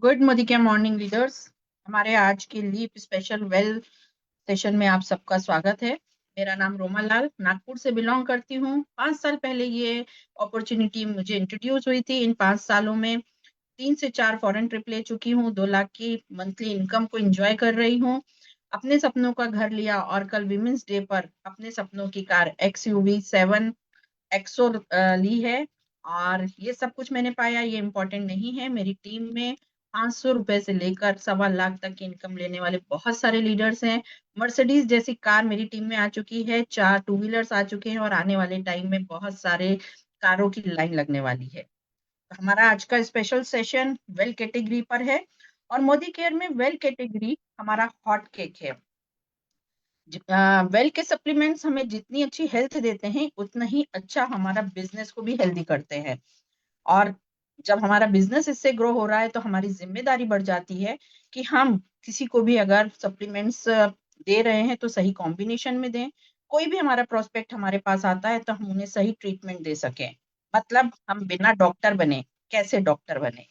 Good Modi के morning leaders. हमारे आज के लीप स्पेशल वेल सेशन में आप सबका स्वागत है। मेरा नाम रोमा लाल, नागपुर से बिलोंग करती हूँ। 5 साल पहले ये अपॉर्चुनिटी मुझे इंट्रोड्यूस हुई थी। इन 5 सालों में 3 से 4 फॉरेन ट्रिप ले चुकी हूँ। 2 लाख की मंथली इनकम को एंजॉय कर रही हूँ। अपने सपनों का घर लिया और कल विमेंस डे पर अपने सपनों की कार XUV 7 एक्सो ली है। और ये सब कुछ मैंने पाया, ये इम्पोर्टेंट नहीं है। मेरी टीम में 500 रुपए से लेकर 1.25 लाख तक की इनकम लेने वाले बहुत सारे लीडर्स हैं। मर्सिडीज जैसी कार मेरी टीम में आ चुकी है, 4 टू व्हीलर्स आ चुके हैं और आने वाले टाइम में बहुत सारे कारों की लाइन लगने वाली है। तो हमारा आज का स्पेशल सेशन वेल कैटेगरी पर है और मोदी केयर में वेल कैटेगरी हमारा हॉट केक है। वेल के सप्लीमेंट्स हमें जितनी अच्छी हेल्थ देते हैं उतना ही अच्छा हमारा बिजनेस को भी हेल्दी करते हैं। और जब हमारा बिजनेस इससे ग्रो हो रहा है तो हमारी जिम्मेदारी बढ़ जाती है कि हम किसी को भी अगर सप्लीमेंट्स दे रहे हैं तो सही कॉम्बिनेशन में दें। कोई भी हमारा प्रोस्पेक्ट हमारे पास आता है तो हम उन्हें सही ट्रीटमेंट दे सकें। मतलब हम बिना डॉक्टर बने कैसे डॉक्टर बने।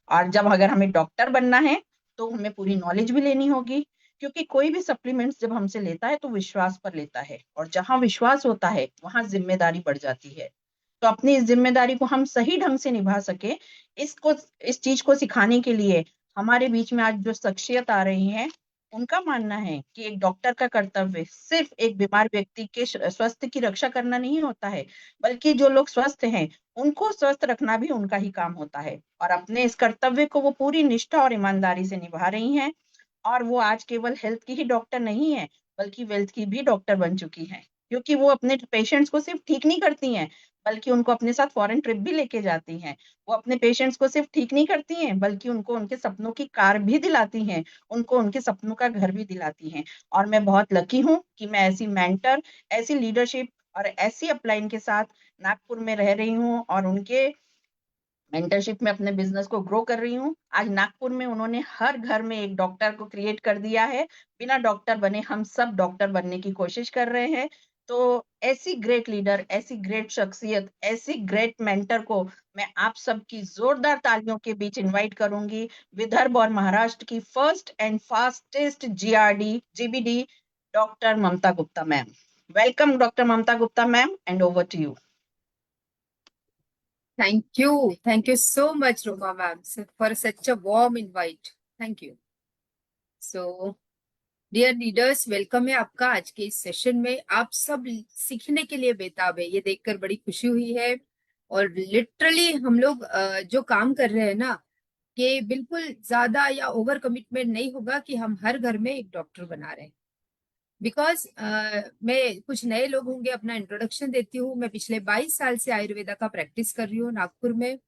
और जब अगर हमें डॉक्टर बनना है तो हमें पूरी नॉलेज भी लेनी होगी, क्योंकि कोई भी सप्लीमेंट्स जब हमसे लेता है तो विश्वास पर लेता है और जहां विश्वास होता है वहां जिम्मेदारी बढ़ जाती है। तो अपनी इस जिम्मेदारी को हम सही ढंग से निभा सके, इसको इस चीज को सिखाने के लिए हमारे बीच में आज जो शख्सियत आ रही है, उनका मानना है कि एक डॉक्टर का कर्तव्य सिर्फ एक बीमार व्यक्ति के स्वास्थ्य की रक्षा करना नहीं होता है, बल्कि जो लोग स्वस्थ हैं उनको स्वस्थ रखना भी उनका ही काम होता है। और अपने इस कर्तव्य को वो पूरी निष्ठा और ईमानदारी से निभा रही हैं। और वो आज केवल हेल्थ की ही डॉक्टर नहीं है, बल्कि वेल्थ की भी डॉक्टर बन चुकी हैं। क्योंकि वो अपने पेशेंट्स को सिर्फ ठीक नहीं करती हैं, बल्कि उनको अपने साथ फॉरेन ट्रिप भी लेके जाती हैं। वो अपने पेशेंट्स को सिर्फ ठीक नहीं करती हैं, बल्कि उनको उनके सपनों की कार भी दिलाती हैं, उनको उनके सपनों का घर भी दिलाती हैं। और मैं बहुत लकी हूँ कि मैं ऐसी मेंटर, ऐसी लीडरशिप और ऐसी अपलाइन के साथ नागपुर में रह रही हूँ और उनके मेंटरशिप में अपने बिजनेस को ग्रो कर रही हूँ। आज नागपुर में उन्होंने हर घर में एक डॉक्टर को क्रिएट कर दिया है। बिना डॉक्टर बने हम सब डॉक्टर बनने की कोशिश कर रहे हैं। तो ऐसी ग्रेट लीडर, ऐसी ग्रेट शख्सियत, ऐसी ग्रेट मेंटर को मैं आप सबकी जोरदार तालियों के बीच इनवाइट करूंगी। विदर्भ और महाराष्ट्र की first and fastest GRD GBD, doctor Mamata Gupta ma'am. Welcome doctor Mamata Gupta ma'am, and over to you. Thank you. Thank you so much, Roma ma'am, for such a warm invite. Thank you. So, dear leaders, welcome है आपका आज के इस session में। आप सब सीखने के लिए बेताब है, ये देखकर बड़ी खुशी हुई है। और लिटरली हम लोग जो काम कर रहे हैं ना, कि बिल्कुल ज्यादा या ओवर कमिटमेंट नहीं होगा कि हम हर घर में एक डॉक्टर बना रहे हैं। बिकॉज मैं कुछ नए लोग होंगे, अपना इंट्रोडक्शन देती हूँ। मैं पिछले 22 साल से आयुर्वेदा का प्रैक्टिस कर रही हूँ नागपुर में।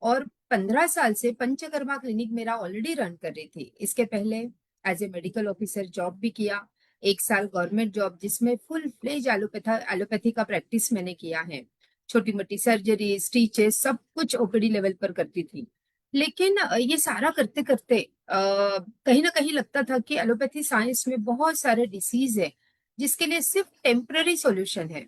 और 15 साल से पंचकर्मा क्लिनिक मेरा ऑलरेडी रन कर रही थी। इसके पहले as a medical officer job भी किया। 1 साल गवर्नमेंट जॉब, जिसमें फुल फ्लेज एलोपैथी का प्रैक्टिस मैंने किया है। छोटी मोटी सर्जरी, स्टिचेस, सब कुछ ओपीडी लेवल पर करती थी। लेकिन ये सारा करते करते कहीं ना कहीं लगता था कि एलोपैथी साइंस में बहुत सारे डिसीज है जिसके लिए सिर्फ टेम्पररी सॉल्यूशन है।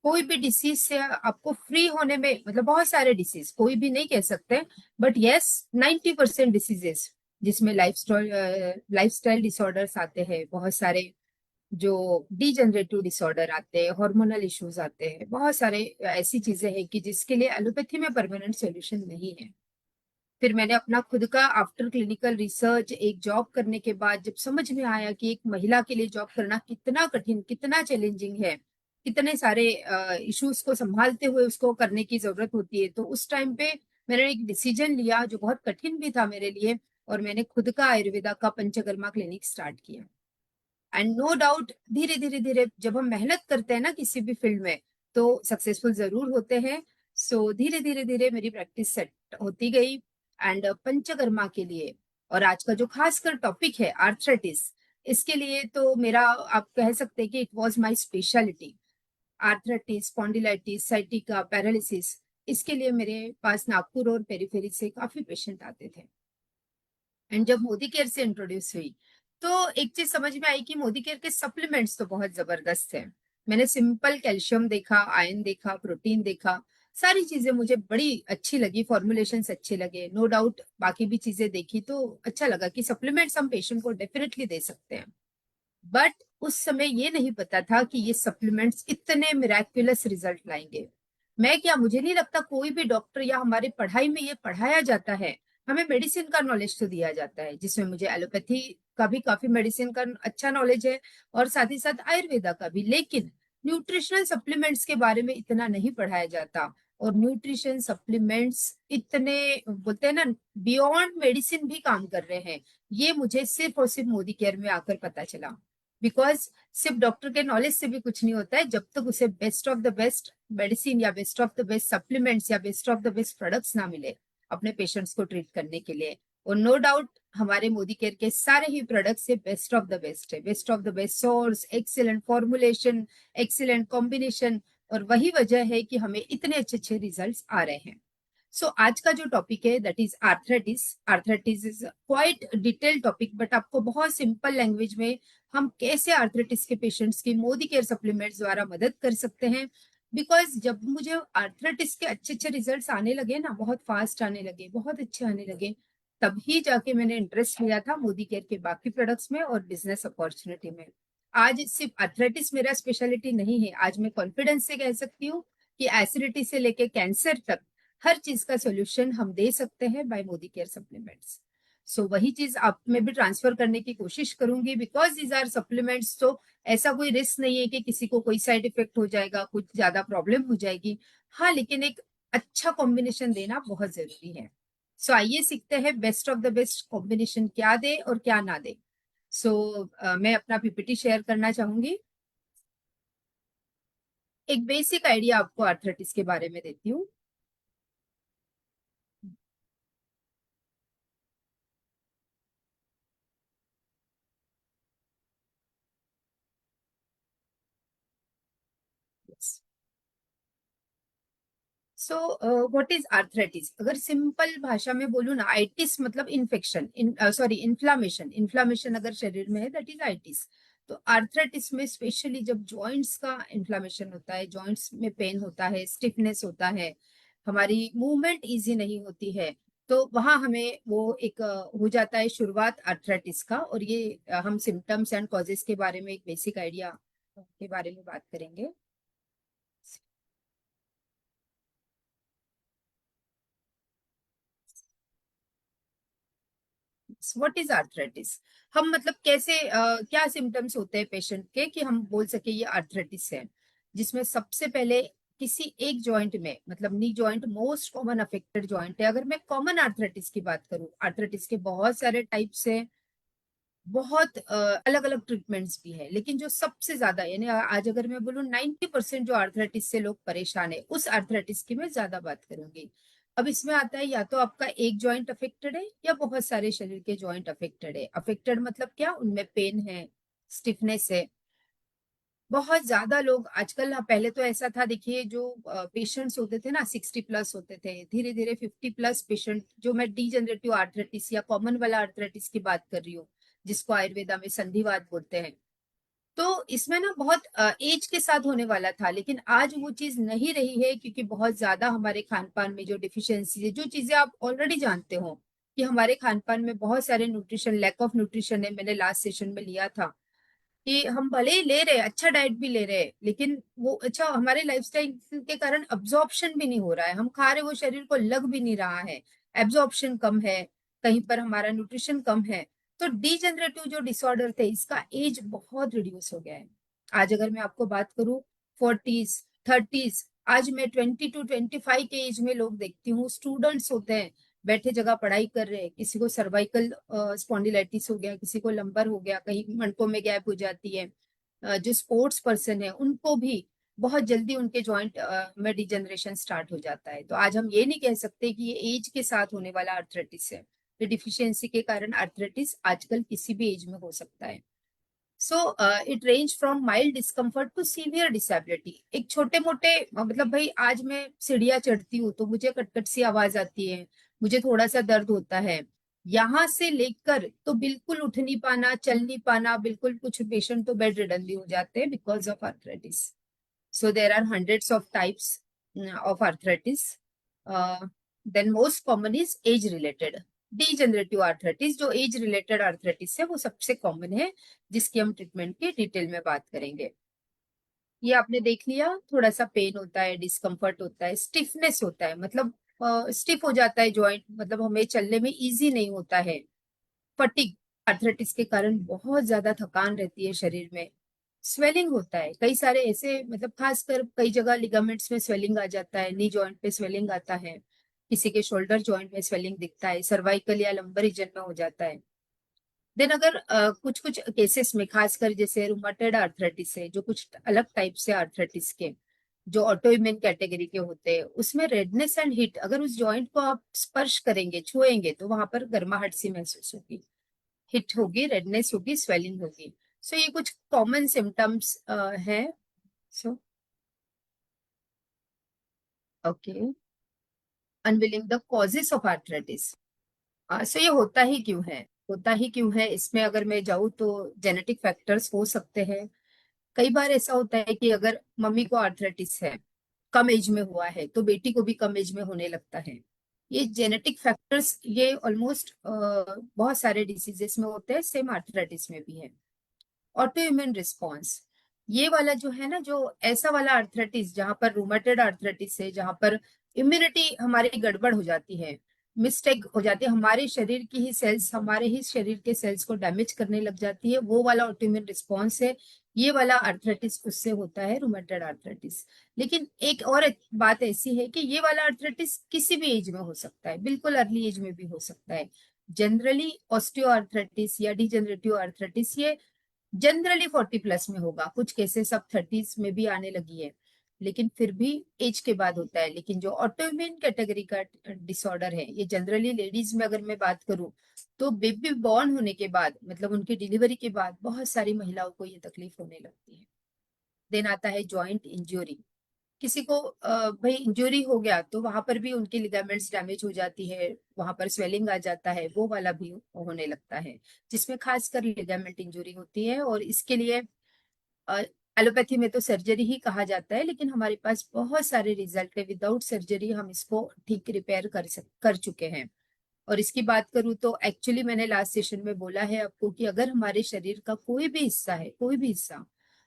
कोई भी डिसीज से आपको फ्री होने में, मतलब बहुत सारे डिसीज, कोई भी नहीं कह सकते, बट यस 90% डिसीजेस जिसमें लाइफस्टाइल डिसऑर्डर्स आते हैं, बहुत सारे जो डीजनरेटिव डिसऑर्डर आते हैं, हार्मोनल इश्यूज आते हैं, बहुत सारे ऐसी चीजें हैं कि जिसके लिए एलोपैथी में परमानेंट सॉल्यूशन नहीं है। फिर मैंने अपना खुद का आफ्टर क्लिनिकल रिसर्च एक जॉब करने के बाद जब समझ में आया कि एक महिला के लिए जॉब करना कितना कठिन, कितना चैलेंजिंग है, कितने सारे इश्यूज को संभालते हुए उसको करने की जरूरत होती है, तो उस टाइम पे मैंने एक डिसीजन लिया जो बहुत कठिन भी था मेरे लिए। और मैंने खुद का आयुर्वेदा का पंचकर्मा क्लिनिक स्टार्ट किया। एंड नो डाउट, धीरे धीरे धीरे जब हम मेहनत करते हैं ना किसी भी फील्ड में, तो सक्सेसफुल जरूर होते हैं। सो धीरे धीरे धीरे मेरी प्रैक्टिस सेट होती गई। एंड पंचकर्मा के लिए, और आज का जो खासकर टॉपिक है आर्थराइटिस, इसके लिए तो मेरा, आप कह सकते हैं कि it was my speciality. Arthritis, spondylitis, sciatica, paralysis, इसके लिए मेरे पास नागपुर और पेरीफेरी से काफी पेशेंट आते थे। एंड जब मोदी केयर से इंट्रोड्यूस हुई तो एक चीज समझ में आई कि मोदी केयर के सप्लीमेंट्स तो बहुत जबरदस्त है। मैंने सिंपल कैल्शियम देखा, आयरन देखा, प्रोटीन देखा, सारी चीजें मुझे बड़ी अच्छी लगी, फॉर्मुलेशंस अच्छे लगे, नो डाउट बाकी भी चीजें देखी तो अच्छा लगा कि सप्लीमेंट्स हम पेशेंट को डेफिनेटली दे सकते हैं। बट उस समय ये नहीं पता था कि ये सप्लीमेंट्स इतने मिराक्युलस रिजल्ट लाएंगे। मैं क्या, मुझे नहीं लगता कोई भी डॉक्टर या हमारे पढ़ाई में ये पढ़ाया जाता है। हमें मेडिसिन का नॉलेज तो दिया जाता है, जिसमें मुझे एलोपैथी का भी काफी मेडिसिन का अच्छा नॉलेज है और साथ ही साथ आयुर्वेदा का भी, लेकिन न्यूट्रिशनल सप्लीमेंट्स के बारे में इतना नहीं पढ़ाया जाता। और न्यूट्रिशन सप्लीमेंट्स इतने बोलते हैं ना बियॉन्ड मेडिसिन भी काम कर रहे हैं, ये मुझे सिर्फ और सिर्फ मोदी केयर में आकर पता चला। बिकॉज सिर्फ डॉक्टर के नॉलेज से भी कुछ नहीं होता है जब तक उसे best of the best medicine या best of the best supplements या best of the best products ना मिले अपने पेशेंट्स को ट्रीट करने के लिए। और नो डाउट हमारे मोदी केयर के सारे ही प्रोडक्ट्स से बेस्ट ऑफ द बेस्ट है, best of the best source, excellent formulation, excellent combination. और वही वजह है कि हमें इतने अच्छे अच्छे रिजल्ट्स आ रहे हैं। सो आज का जो टॉपिक है that is arthritis. Arthritis is quite detail topic, but आपको बहुत सिंपल लैंग्वेज में हम कैसे आर्थराइटिस के पेशेंट्स की मोदी केयर सप्लीमेंट्स द्वारा मदद कर सकते हैं। बिकॉज जब मुझे आर्थराइटिस के अच्छे अच्छे रिजल्ट्स आने लगे ना, बहुत फास्ट आने लगे, बहुत अच्छे आने लगे, तभी जाके मैंने इंटरेस्ट लिया था मोदी केयर के बाकी प्रोडक्ट्स में और बिजनेस अपॉर्चुनिटी में। आज सिर्फ आर्थराइटिस मेरा स्पेशलिटी नहीं है, आज मैं कॉन्फिडेंस से कह सकती हूँ कि एसिडिटी से लेके कैंसर तक हर चीज का सोल्यूशन हम दे सकते हैं बाय मोदी केयर सप्लीमेंट्स। सो वही चीज आप में भी ट्रांसफर करने की कोशिश करूंगी, बिकॉज दीज आर सप्लीमेंट्स। तो ऐसा कोई रिस्क नहीं है कि किसी को कोई साइड इफेक्ट हो जाएगा, कुछ ज्यादा प्रॉब्लम हो जाएगी। हाँ, लेकिन एक अच्छा कॉम्बिनेशन देना बहुत जरूरी है। सो आइए सीखते हैं best of the best combination क्या दे और क्या ना दे। सो मैं अपना पीपीटी शेयर करना चाहूंगी। एक बेसिक आइडिया आपको आर्थराइटिस के बारे में देती हूँ। So what is arthritis? अगर सिंपल भाषा में बोलूँ ना, आइटिस मतलब इन्फेक्शन, सॉरी इन्फ्लामेशन, इन्फ्लामेशन अगर शरीर में है दैट इज आइटिस। तो आर्थराइटिस में स्पेशली जब जॉइंट्स का इन्फ्लामेशन होता है, जॉइंट्स में पेन होता है, स्टिफनेस होता है, हमारी मूवमेंट इजी नहीं होती है, तो वहां हमें वो एक हो जाता है शुरुआत आर्थराइटिस का। और ये हम सिम्टम्स एंड कॉजेस के बारे में एक बेसिक आइडिया के बारे में बात करेंगे। What is arthritis? हम मतलब कैसे क्या सिम्टम्स होते हैं पेशेंट के कि हम बोल सके ये आर्थराइटिस है? जिसमें सबसे पहले किसी एक जॉइंट में, मतलब knee joint most common affected joint है। अगर मैं कॉमन आर्थराइटिस की बात करूं, आर्थराइटिस के बहुत सारे टाइप्स है, बहुत अलग अलग ट्रीटमेंट्स भी है, लेकिन जो सबसे ज्यादा यानी आज अगर मैं बोलूँ 90% जो आर्थराइटिस से लोग परेशान है, उस आर्थराइटिस की मैं ज्यादा बात करूंगी। अब इसमें आता है या तो आपका एक जॉइंट अफेक्टेड है या बहुत सारे शरीर के जॉइंट अफेक्टेड है। अफेक्टेड मतलब क्या, उनमें पेन है, स्टिफनेस है। बहुत ज्यादा लोग आजकल ना, पहले तो ऐसा था देखिए, जो पेशेंट्स होते थे ना 60+ होते थे, धीरे धीरे 50+ पेशेंट, जो मैं डीजनरेटिव आर्थराइटिस या कॉमन वाला आर्थराइटिस की बात कर रही हूँ, जिसको आयुर्वेदा में संधिवात बोलते हैं। तो इसमें ना बहुत एज के साथ होने वाला था, लेकिन आज वो चीज नहीं रही है, क्योंकि बहुत ज्यादा हमारे खान पान में जो डिफिशियंसी है, जो चीजें आप ऑलरेडी जानते हो कि हमारे खान पान में बहुत सारे न्यूट्रिशन, लैक ऑफ न्यूट्रिशन है। मैंने लास्ट सेशन में लिया था कि हम भले ही ले रहे हैं, अच्छा डाइट भी ले रहे हैं, लेकिन वो अच्छा हमारे लाइफस्टाइल के कारण अब्जॉर्प्शन भी नहीं हो रहा है, हम खा रहे वो शरीर को लग भी नहीं रहा है, एब्जॉर्प्शन कम है, कहीं पर हमारा न्यूट्रिशन कम है। तो डीजेनरेटिव जो डिसऑर्डर थे, इसका एज बहुत रिड्यूस हो गया है। आज अगर मैं आपको बात करूं 40s 30s, आज मैं 20 to 25 के एज में लोग देखती हूँ, स्टूडेंट्स होते हैं, बैठे जगह पढ़ाई कर रहे हैं, किसी को सर्वाइकल स्पॉन्डिलाइटिस हो गया, किसी को लंबर हो गया, कहीं मणकों में गैप हो जाती है। जो स्पोर्ट्स पर्सन है उनको भी बहुत जल्दी उनके जॉइंट में डिजेनरेशन स्टार्ट हो जाता है। तो आज हम ये नहीं कह सकते कि ये एज के साथ होने वाला आर्थराइटिस है। ये डिफिशियंसी के कारण आर्थराइटिस आजकल किसी भी एज में हो सकता है। So it range from mild discomfort to severe disability. एक छोटे मोटे मतलब भाई, आज मैं सीढ़ियाँ चढ़ती हूँ तो मुझे कटकट सी आवाज आती है, मुझे थोड़ा सा दर्द होता है, यहाँ से लेकर तो बिल्कुल उठ नहीं पाना, चल नहीं पाना, बिल्कुल कुछ पेशेंट तो बेड रिडन भी हो जाते हैं because of arthritis. So there are hundreds of types. of arthritis. Then most common is age related degenerative arthritis. जो एज रिलेटेड आर्थराइटिस है वो सबसे कॉमन है, जिसकी हम ट्रीटमेंट की डिटेल में बात करेंगे। ये आपने देख लिया, थोड़ा सा पेन होता है, डिस्कम्फर्ट होता है, स्टिफनेस होता है, मतलब स्टिफ हो जाता है जॉइंट, मतलब हमें चलने में इजी नहीं होता है। फटीग, आर्थराइटिस के कारण बहुत ज्यादा थकान रहती है शरीर में। स्वेलिंग होता है, कई सारे ऐसे, मतलब खासकर कई जगह लिगामेंट्स में स्वेलिंग आ जाता है, नी जॉइंट पे स्वेलिंग आता है, किसी के शोल्डर जॉइंट में स्वेलिंग दिखता है, सर्वाइकल या लंबर रीजन में हो जाता है। देन अगर कुछ कुछ केसेस में, खासकर जैसे रुमाटोइड आर्थराइटिस है, जो कुछ अलग टाइप से आर्थराइटिस के जो ऑटोइम्यून कैटेगरी के होते हैं, उसमें रेडनेस एंड हीट, अगर उस जॉइंट को आप स्पर्श करेंगे, छुएंगे, तो वहां पर गर्माहट सी महसूस होगी, हिट होगी, रेडनेस होगी, स्वेलिंग होगी। सो ये कुछ कॉमन सिम्टम्स है। So okay, unveiling the causes of arthritis. So ये होता ही क्यों है, होता ही क्यों है, इसमें अगर मैं जाऊँ तो जेनेटिक फैक्टर्स हो सकते हैं। कई बार ऐसा होता है कि अगर मम्मी को आर्थराइटिस है, कम एज में हुआ है, तो बेटी को भी कम एज में होने लगता है। ये जेनेटिक फैक्टर्स, ये ऑलमोस्ट बहुत सारे डिसीजेस में होते हैं, सेम आर्थराइटिस में भी है। ऑटो इम्यून रिस्पॉन्स, ये वाला जो है ना, जो ऐसा वाला आर्थराइटिस जहां पर रूमेटेड आर्थराइटिस है, जहां पर इम्यूनिटी हमारी गड़बड़ हो जाती है, मिस्टेक हो जाती है, हमारे शरीर की ही सेल्स, हमारे ही शरीर के सेल्स को डैमेज करने लग जाती है, वो वाला ऑटो इम्यून रिस्पॉन्स है। ये वाला आर्थराइटिस उससे होता है, रूमेटेड आर्थराइटिस। लेकिन एक और बात ऐसी है कि ये वाला आर्थराइटिस किसी भी एज में हो सकता है, बिल्कुल अर्ली एज में भी हो सकता है। जनरली ऑस्टियो आर्थराइटिस या डिजेनरेटिव आर्थराइटिस ये जनरली 40+ में होगा, कुछ केसेस अब 30s में भी आने लगी है, लेकिन फिर भी एज के बाद होता है। लेकिन जो ऑटोइम्यून कैटेगरी का डिसऑर्डर है, ये जनरली लेडीज में अगर मैं बात करूं, तो बेबी बॉर्न होने के बाद, मतलब उनकी डिलीवरी के बाद बहुत सारी महिलाओं को ये तकलीफ होने लगती है। देन आता है जॉइंट इंजरी। किसी को भाई इंजरी हो गया तो वहां पर भी उनकी लिगामेंट्स डैमेज हो जाती है, वहां पर स्वेलिंग आ जाता है, वो वाला भी होने लगता है, जिसमें खासकर लिगामेंट इंजरी होती है। और इसके लिए एलोपैथी में तो सर्जरी ही कहा जाता है, लेकिन हमारे पास बहुत सारे रिजल्ट है, विदाउट सर्जरी हम इसको ठीक रिपेयर कर चुके हैं। और इसकी बात करूं तो एक्चुअली मैंने लास्ट सेशन में बोला है आपको कि अगर हमारे शरीर का कोई भी हिस्सा है, कोई भी हिस्सा,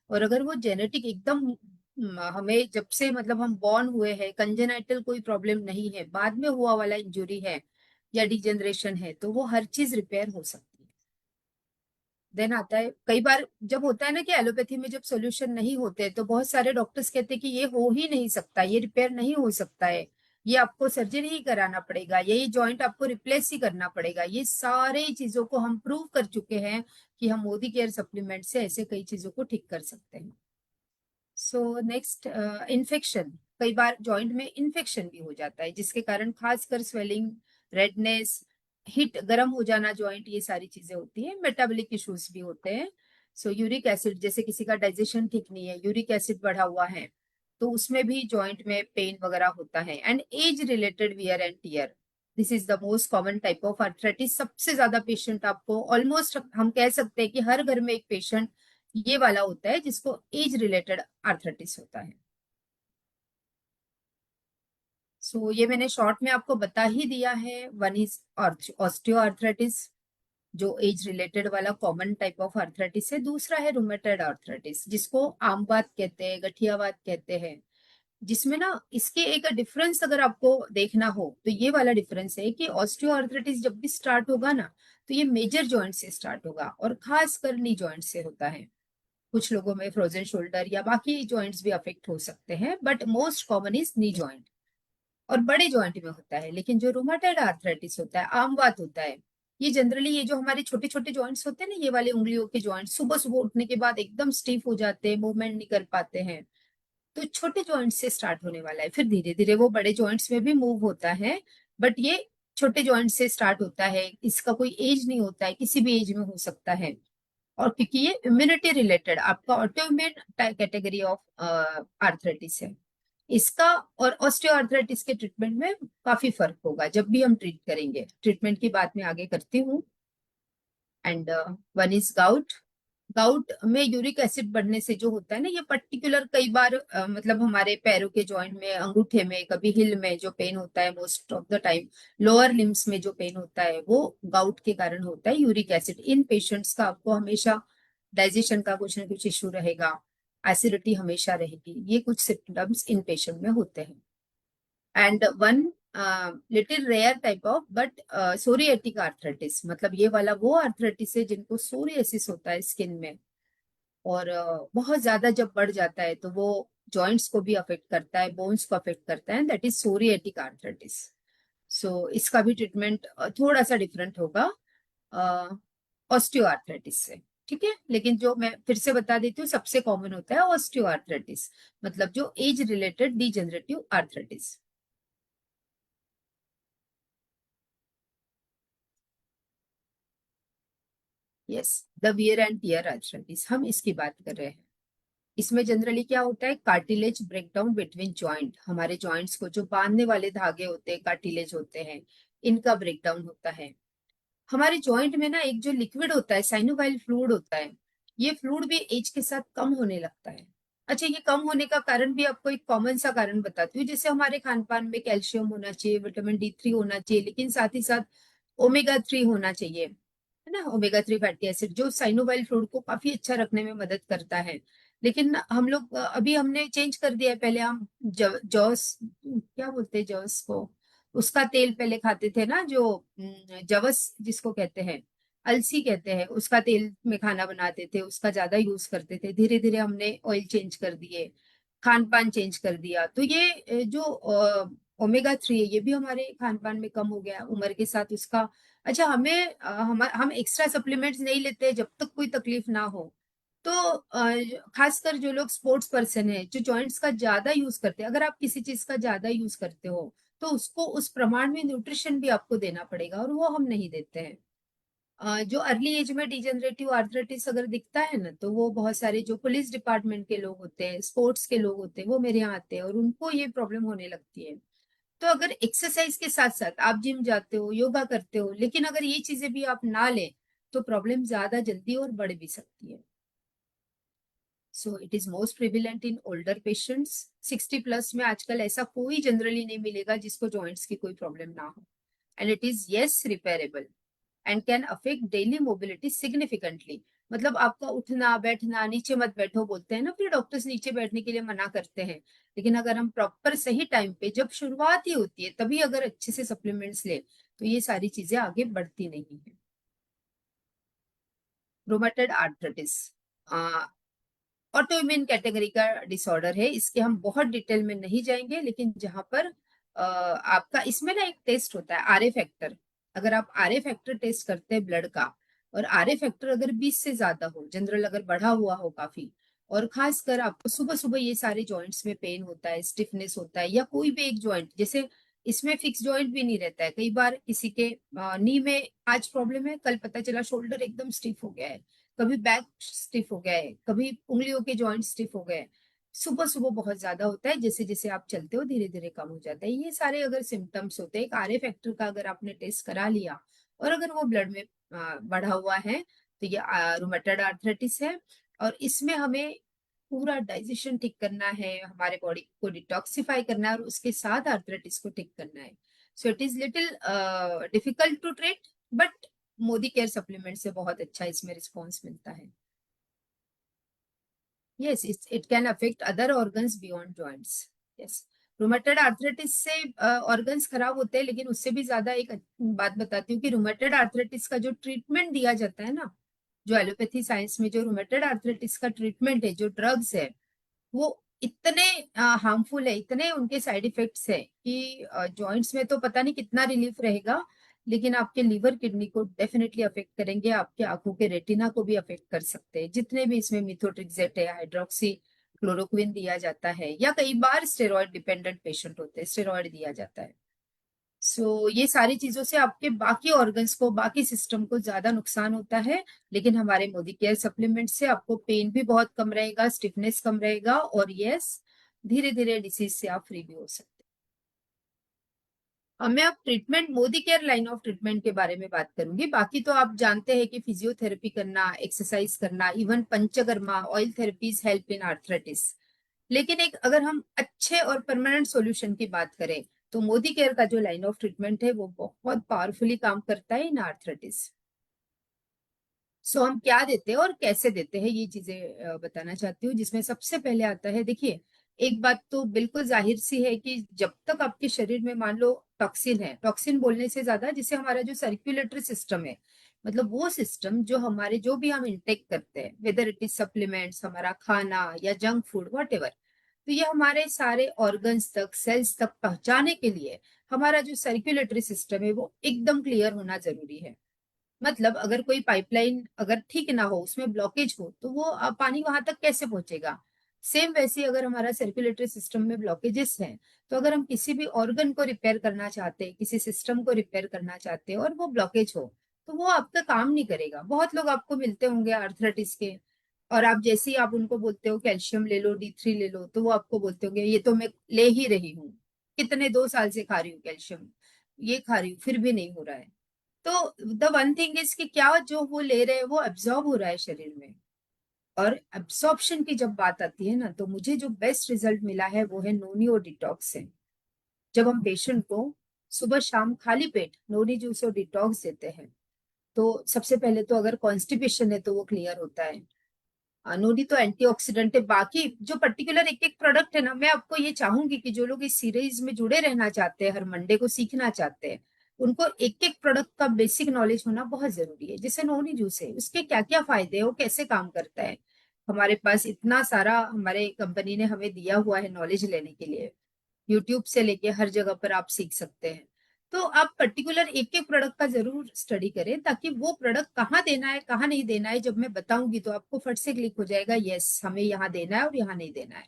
और अगर वो जेनेटिक एकदम हमें जब से, मतलब हम बॉर्न हुए हैं, कंजेनाइटल कोई प्रॉब्लम नहीं है, बाद में हुआ वाला इंजुरी है या डिजेनरेशन है, तो वो हर चीज रिपेयर हो सकती है। देन आता है, कई बार जब होता है ना कि एलोपैथी में जब सोल्यूशन नहीं होते, तो बहुत सारे डॉक्टर्स कहते हैं कि ये हो ही नहीं सकता, ये रिपेयर नहीं हो सकता है, ये आपको सर्जरी ही कराना पड़ेगा, ये जॉइंट आपको रिप्लेस ही करना पड़ेगा। ये सारे चीजों को हम प्रूव कर चुके हैं कि हम मोदी केयर सप्लीमेंट से ऐसे कई चीजों को ठीक कर सकते हैं। So next, infection. कई बार जॉइंट में इन्फेक्शन भी हो जाता है, जिसके कारण खासकर स्वेलिंग, रेडनेस, हीट, गर्म हो जाना जॉइंट, ये सारी चीजें होती है। मेटाबॉलिक इश्यूज भी होते हैं। सो यूरिक एसिड, जैसे किसी का डाइजेशन ठीक नहीं है, यूरिक एसिड बढ़ा हुआ है, तो उसमें भी जॉइंट में पेन वगैरह होता है। And age related wear and tear, this is the most common type of arthritis. सबसे ज्यादा पेशेंट आपको, ऑलमोस्ट हम कह सकते हैं कि हर घर में एक पेशेंट ये वाला होता है, जिसको एज रिलेटेड आर्थराइटिस होता है। सो ये मैंने शॉर्ट में आपको बता ही दिया है। वन इज ऑस्टियो आर्थराइटिस, जो एज रिलेटेड वाला कॉमन टाइप ऑफ आर्थराइटिस है। दूसरा है रूमेटॉइड आर्थराइटिस, जिसको आमवात कहते हैं, गठियावात कहते हैं, जिसमें ना इसके एक डिफरेंस अगर आपको देखना हो, तो ये वाला डिफरेंस है कि ऑस्टियो आर्थराइटिस जब भी स्टार्ट होगा ना, तो ये मेजर जॉइंट से स्टार्ट होगा, और खासकर नी जॉइंट से होता है। कुछ लोगों में फ्रोजन शोल्डर या बाकी जॉइंट्स भी अफेक्ट हो सकते हैं, but most common is knee joint, और बड़े जॉइंट में होता है। लेकिन जो रूमेटॉइड आर्थराइटिस होता है, आमवात होता है, ये जनरली, ये जो हमारे छोटे छोटे जॉइंट्स होते हैं ना, ये वाले उंगलियों के जॉइंट सुबह सुबह उठने के बाद एकदम स्टीफ हो जाते हैं, मूवमेंट नहीं कर पाते हैं, तो छोटे जॉइंट से स्टार्ट होने वाला है, फिर धीरे धीरे वो बड़े जॉइंट्स में भी मूव होता है। बट ये छोटे जॉइंट से स्टार्ट होता है, इसका कोई एज नहीं होता है, किसी भी एज में हो सकता है। और क्योंकि ये इम्यूनिटी रिलेटेड आपका ऑटोइम्यून कैटेगरी ऑफ आर्थराइटिस है, इसका और ऑस्टियोआर्थराइटिस के ट्रीटमेंट में काफी फर्क होगा जब भी हम ट्रीट करेंगे। ट्रीटमेंट की बात मैं आगे करती हूँ। And one is gout. Gout में यूरिक एसिड बढ़ने से जो होता है ना, ये पर्टिकुलर कई बार मतलब हमारे पैरों के जॉइंट में, अंगूठे में, कभी हिल में जो पेन होता है, most of the time lower limbs में जो पेन होता है वो गाउट के कारण होता है। यूरिक एसिड इन पेशेंट्स का आपको हमेशा डाइजेशन का कुछ ना कुछ इश्यू रहेगा, एसिडिटी हमेशा रहेगी, ये कुछ सिम्टम्स इन पेशेंट में होते हैं। And one little rare type of but psoriatic arthritis, मतलब ये वाला वो आर्थराइटिस है जिनको सोरियासिस होता है स्किन में, और बहुत ज्यादा जब बढ़ जाता है तो वो जॉइंट्स को भी अफेक्ट करता है, बोन्स को अफेक्ट करता है, दैट इज सोरियाटिक आर्थराइटिस। सो इसका भी ट्रीटमेंट थोड़ा सा डिफरेंट होगा ऑस्टियोआर्थराइटिस से, ठीक है। लेकिन जो मैं फिर से बता देती हूँ, सबसे कॉमन होता है ऑस्टियोआर्थराइटिस, मतलब जो age related degenerative arthritis. Yes, the wear and tear arthritis हम इसकी बात कर रहे हैं। इसमें जनरली क्या होता है, कार्टिलेज ब्रेकडाउन बिटवीन जॉइंट, हमारे जॉइंट्स को जो बांधने वाले धागे होते हैं, कार्टिलेज होते हैं, इनका ब्रेकडाउन होता है। हमारे जॉइंट में ना एक जो लिक्विड होता है, साइनोवाइल फ्लूइड होता है, ये फ्लूइड भी एज के साथ कम होने लगता है। अच्छा, ये कम होने का कारण भी आपको एक कॉमन सा कारण बताती हूँ। जैसे हमारे खान पान में कैल्शियम होना चाहिए, विटामिन D3 होना चाहिए, लेकिन साथ ही साथ ओमेगा 3 होना चाहिए, है ना। ओमेगा 3 फैटी एसिड जो साइनोवाइल फ्लूइड को काफी अच्छा रखने में मदद करता है। लेकिन हम लोग अभी हमने चेंज कर दिया है। पहले हम जॉस, क्या बोलते हैं जॉस को, उसका तेल पहले खाते थे ना, जो जवस जिसको कहते हैं, अलसी कहते हैं, उसका तेल में खाना बनाते थे, उसका ज्यादा यूज करते थे। धीरे धीरे हमने ऑयल चेंज कर दिए, खान पान चेंज कर दिया, तो ये जो ओमेगा 3 है ये भी हमारे खान पान में कम हो गया उम्र के साथ उसका। अच्छा, हम एक्स्ट्रा सप्लीमेंट्स नहीं लेते जब तक कोई तकलीफ ना हो। तो खासकर जो लोग स्पोर्ट्स पर्सन है, जो जॉइंट्स का ज्यादा यूज करते हैं, अगर आप किसी चीज का ज्यादा यूज करते हो तो उसको उस प्रमाण में न्यूट्रिशन भी आपको देना पड़ेगा, और वो हम नहीं देते हैं। जो अर्ली एज में डिजेनरेटिव आर्थराइटिस अगर दिखता है ना, तो वो बहुत सारे जो पुलिस डिपार्टमेंट के लोग होते हैं, स्पोर्ट्स के लोग होते हैं, वो मेरे यहाँ आते हैं और उनको ये प्रॉब्लम होने लगती है। तो अगर एक्सरसाइज के साथ साथ आप जिम जाते हो, योगा करते हो, लेकिन अगर ये चीजें भी आप ना लें तो प्रॉब्लम ज्यादा जल्दी और बढ़ भी सकती है। So it is most prevalent in older patients. 60+ में आजकल ऐसा कोई जनरली नहीं मिलेगा जिसको जॉइंट्स की कोई प्रॉब्लम ना हो, and it is yes repairable and can affect daily mobility significantly. मतलब आपका उठना बैठना, नीचे मत बैठो बोलते हैं ना, फिर डॉक्टर्स नीचे बैठने के लिए मना करते हैं, लेकिन अगर हम प्रॉपर सही टाइम पे, जब शुरुआत ही होती है तभी अगर अच्छे से सप्लीमेंट्स ले, तो ये सारी चीजें आगे बढ़ती नहीं है। रोमेटॉइड आर्थराइटिस ऑटोइम्यून कैटेगरी का डिसऑर्डर है, इसके हम बहुत डिटेल में नहीं जाएंगे, लेकिन जहां पर आपका इसमें ना एक टेस्ट होता है आरए फैक्टर। अगर आप आरए फैक्टर टेस्ट करते हैं ब्लड का, और आरए फैक्टर अगर 20 से ज्यादा हो, जनरल अगर बढ़ा हुआ हो काफी, और खासकर आपको सुबह सुबह ये सारे जॉइंट्स में पेन होता है, स्टिफनेस होता है, या कोई भी एक जॉइंट, जैसे इसमें फिक्स जॉइंट भी नहीं रहता है, कई बार किसी के नी में आज प्रॉब्लम है, कल पता चला शोल्डर एकदम स्टिफ हो गया है, कभी बैक स्टिफ हो गया है, कभी उंगलियों के जॉइंट स्टिफ हो गए, सुबह सुबह बहुत ज्यादा होता है, जैसे जैसे आप चलते हो धीरे धीरे कम हो जाता है। ये सारे अगर सिम्टम्स होते हैं, एक आरए फैक्टर का अगर आपने टेस्ट करा लिया और अगर वो ब्लड में बढ़ा हुआ है, तो ये रूमेटॉइड आर्थराइटिस है। और इसमें हमें पूरा डाइजेशन ठीक करना है, हमारे बॉडी को डिटॉक्सिफाई करना है, और उसके साथ आर्थराइटिस को ठीक करना है। So it is little difficult to treat, but Modicare supplement से बहुत अच्छा इसमें रिस्पॉन्स मिलता है। yes it can affect other organs beyond joints। yes, rheumatoid arthritis से ऑर्गन्स खराब होते हैं, लेकिन उससे भी ज्यादा एक बात बताती हूँ कि रूमेटॉइड आर्थराइटिस का जो ट्रीटमेंट दिया जाता है ना, जो एलोपैथी साइंस में जो रूमेटॉइड आर्थराइटिस का ट्रीटमेंट है, जो ड्रग्स है, वो इतने हार्मफुल है, इतने उनके साइड इफेक्ट्स है कि जॉइंट्स में तो पता नहीं कितना रिलीफ रहेगा, लेकिन आपके लीवर किडनी को डेफिनेटली अफेक्ट करेंगे, आपके आंखों के रेटिना को भी अफेक्ट कर सकते हैं। जितने भी इसमें मिथोट्रिक्सेट है, हाइड्रोक्सी क्लोरोक्विन दिया जाता है, या कई बार स्टेरॉयड डिपेंडेंट पेशेंट होते हैं, स्टेरॉयड दिया जाता है। ये सारी चीजों से आपके बाकी ऑर्गन्स को, बाकी सिस्टम को ज्यादा नुकसान होता है। लेकिन हमारे मोदी केयर सप्लीमेंट से आपको पेन भी बहुत कम रहेगा, स्टिफनेस कम रहेगा, और यस, धीरे धीरे डिसीज से आप फ्री भी हो सकते हैं। मैं अब treatment, Modi care line of treatment के बारे में बात करूंगी। बाकी तो आप जानते हैं कि फिजियोथेरेपी करना, एक्सरसाइज करना, even panchakarma, oil therapies help in arthritis. लेकिन एक अगर हम अच्छे और परमानेंट सॉल्यूशन की बात करें, तो मोदी केयर का जो लाइन ऑफ ट्रीटमेंट है वो बहुत पावरफुली काम करता है इन आर्थराइटिस। सो हम क्या देते हैं और कैसे देते हैं, ये चीजें बताना चाहती हूँ। जिसमें सबसे पहले आता है, देखिए, एक बात तो बिल्कुल जाहिर सी है कि जब तक आपके शरीर में मान लो टॉक्सिन है, टॉक्सिन बोलने से ज्यादा जिसे हमारा जो सर्कुलेटरी सिस्टम है, मतलब वो सिस्टम जो हमारे जो भी हम इंटेक करते हैं, वेदर इट इज सप्लीमेंट्स, हमारा खाना या जंक फूड, वट एवर, तो ये हमारे सारे ऑर्गन्स तक, सेल्स तक पहुंचाने के लिए हमारा जो सर्कुलेटरी सिस्टम है वो एकदम क्लियर होना जरूरी है। मतलब अगर कोई पाइपलाइन अगर ठीक ना हो, उसमें ब्लॉकेज हो, तो वो पानी वहां तक कैसे पहुंचेगा। सेम वैसे अगर हमारा सर्कुलेटरी सिस्टम में ब्लॉकेजेस हैं, तो अगर हम किसी भी ऑर्गन को रिपेयर करना चाहते हैं, किसी सिस्टम को रिपेयर करना चाहते हैं और वो ब्लॉकेज हो, तो वो आपका काम नहीं करेगा। बहुत लोग आपको मिलते होंगे आर्थराइटिस के, और आप जैसे ही आप उनको बोलते हो कैल्शियम ले लो, D3 ले लो, तो वो आपको बोलते होंगे ये तो मैं ले ही रही हूँ, कितने 2 साल से खा रही हूँ कैल्शियम, ये खा रही हूँ, फिर भी नहीं हो रहा है। तो द वन थिंग इज कि क्या जो वो ले रहे हैं वो एब्जॉर्ब हो रहा है शरीर में। और एब्सॉर्प्शन की जब बात आती है ना, तो मुझे जो बेस्ट रिजल्ट मिला है वो है नोनी और डिटॉक्स से। जब हम पेशेंट को सुबह शाम खाली पेट नोनी जूस और डिटॉक्स देते हैं, तो सबसे पहले तो अगर कॉन्स्टिपेशन है तो वो क्लियर होता है। नोनी तो एंटीऑक्सीडेंट है। बाकी जो पर्टिकुलर एक एक प्रोडक्ट है ना, मैं आपको ये चाहूंगी कि जो लोग इस सीरीज में जुड़े रहना चाहते हैं, हर मंडे को सीखना चाहते हैं, उनको एक एक प्रोडक्ट का बेसिक नॉलेज होना बहुत जरूरी है। जैसे नोनी जूस है, उसके क्या क्या फायदे हैं, वो कैसे काम करता है, हमारे पास इतना सारा हमारे कंपनी ने हमें दिया हुआ है नॉलेज लेने के लिए। यूट्यूब से लेके हर जगह पर आप सीख सकते हैं। तो आप पर्टिकुलर एक एक प्रोडक्ट का जरूर स्टडी करें, ताकि वो प्रोडक्ट कहाँ देना है कहाँ नहीं देना है, जब मैं बताऊंगी तो आपको फट से क्लिक हो जाएगा, यस हमें यहाँ देना है और यहाँ नहीं देना है।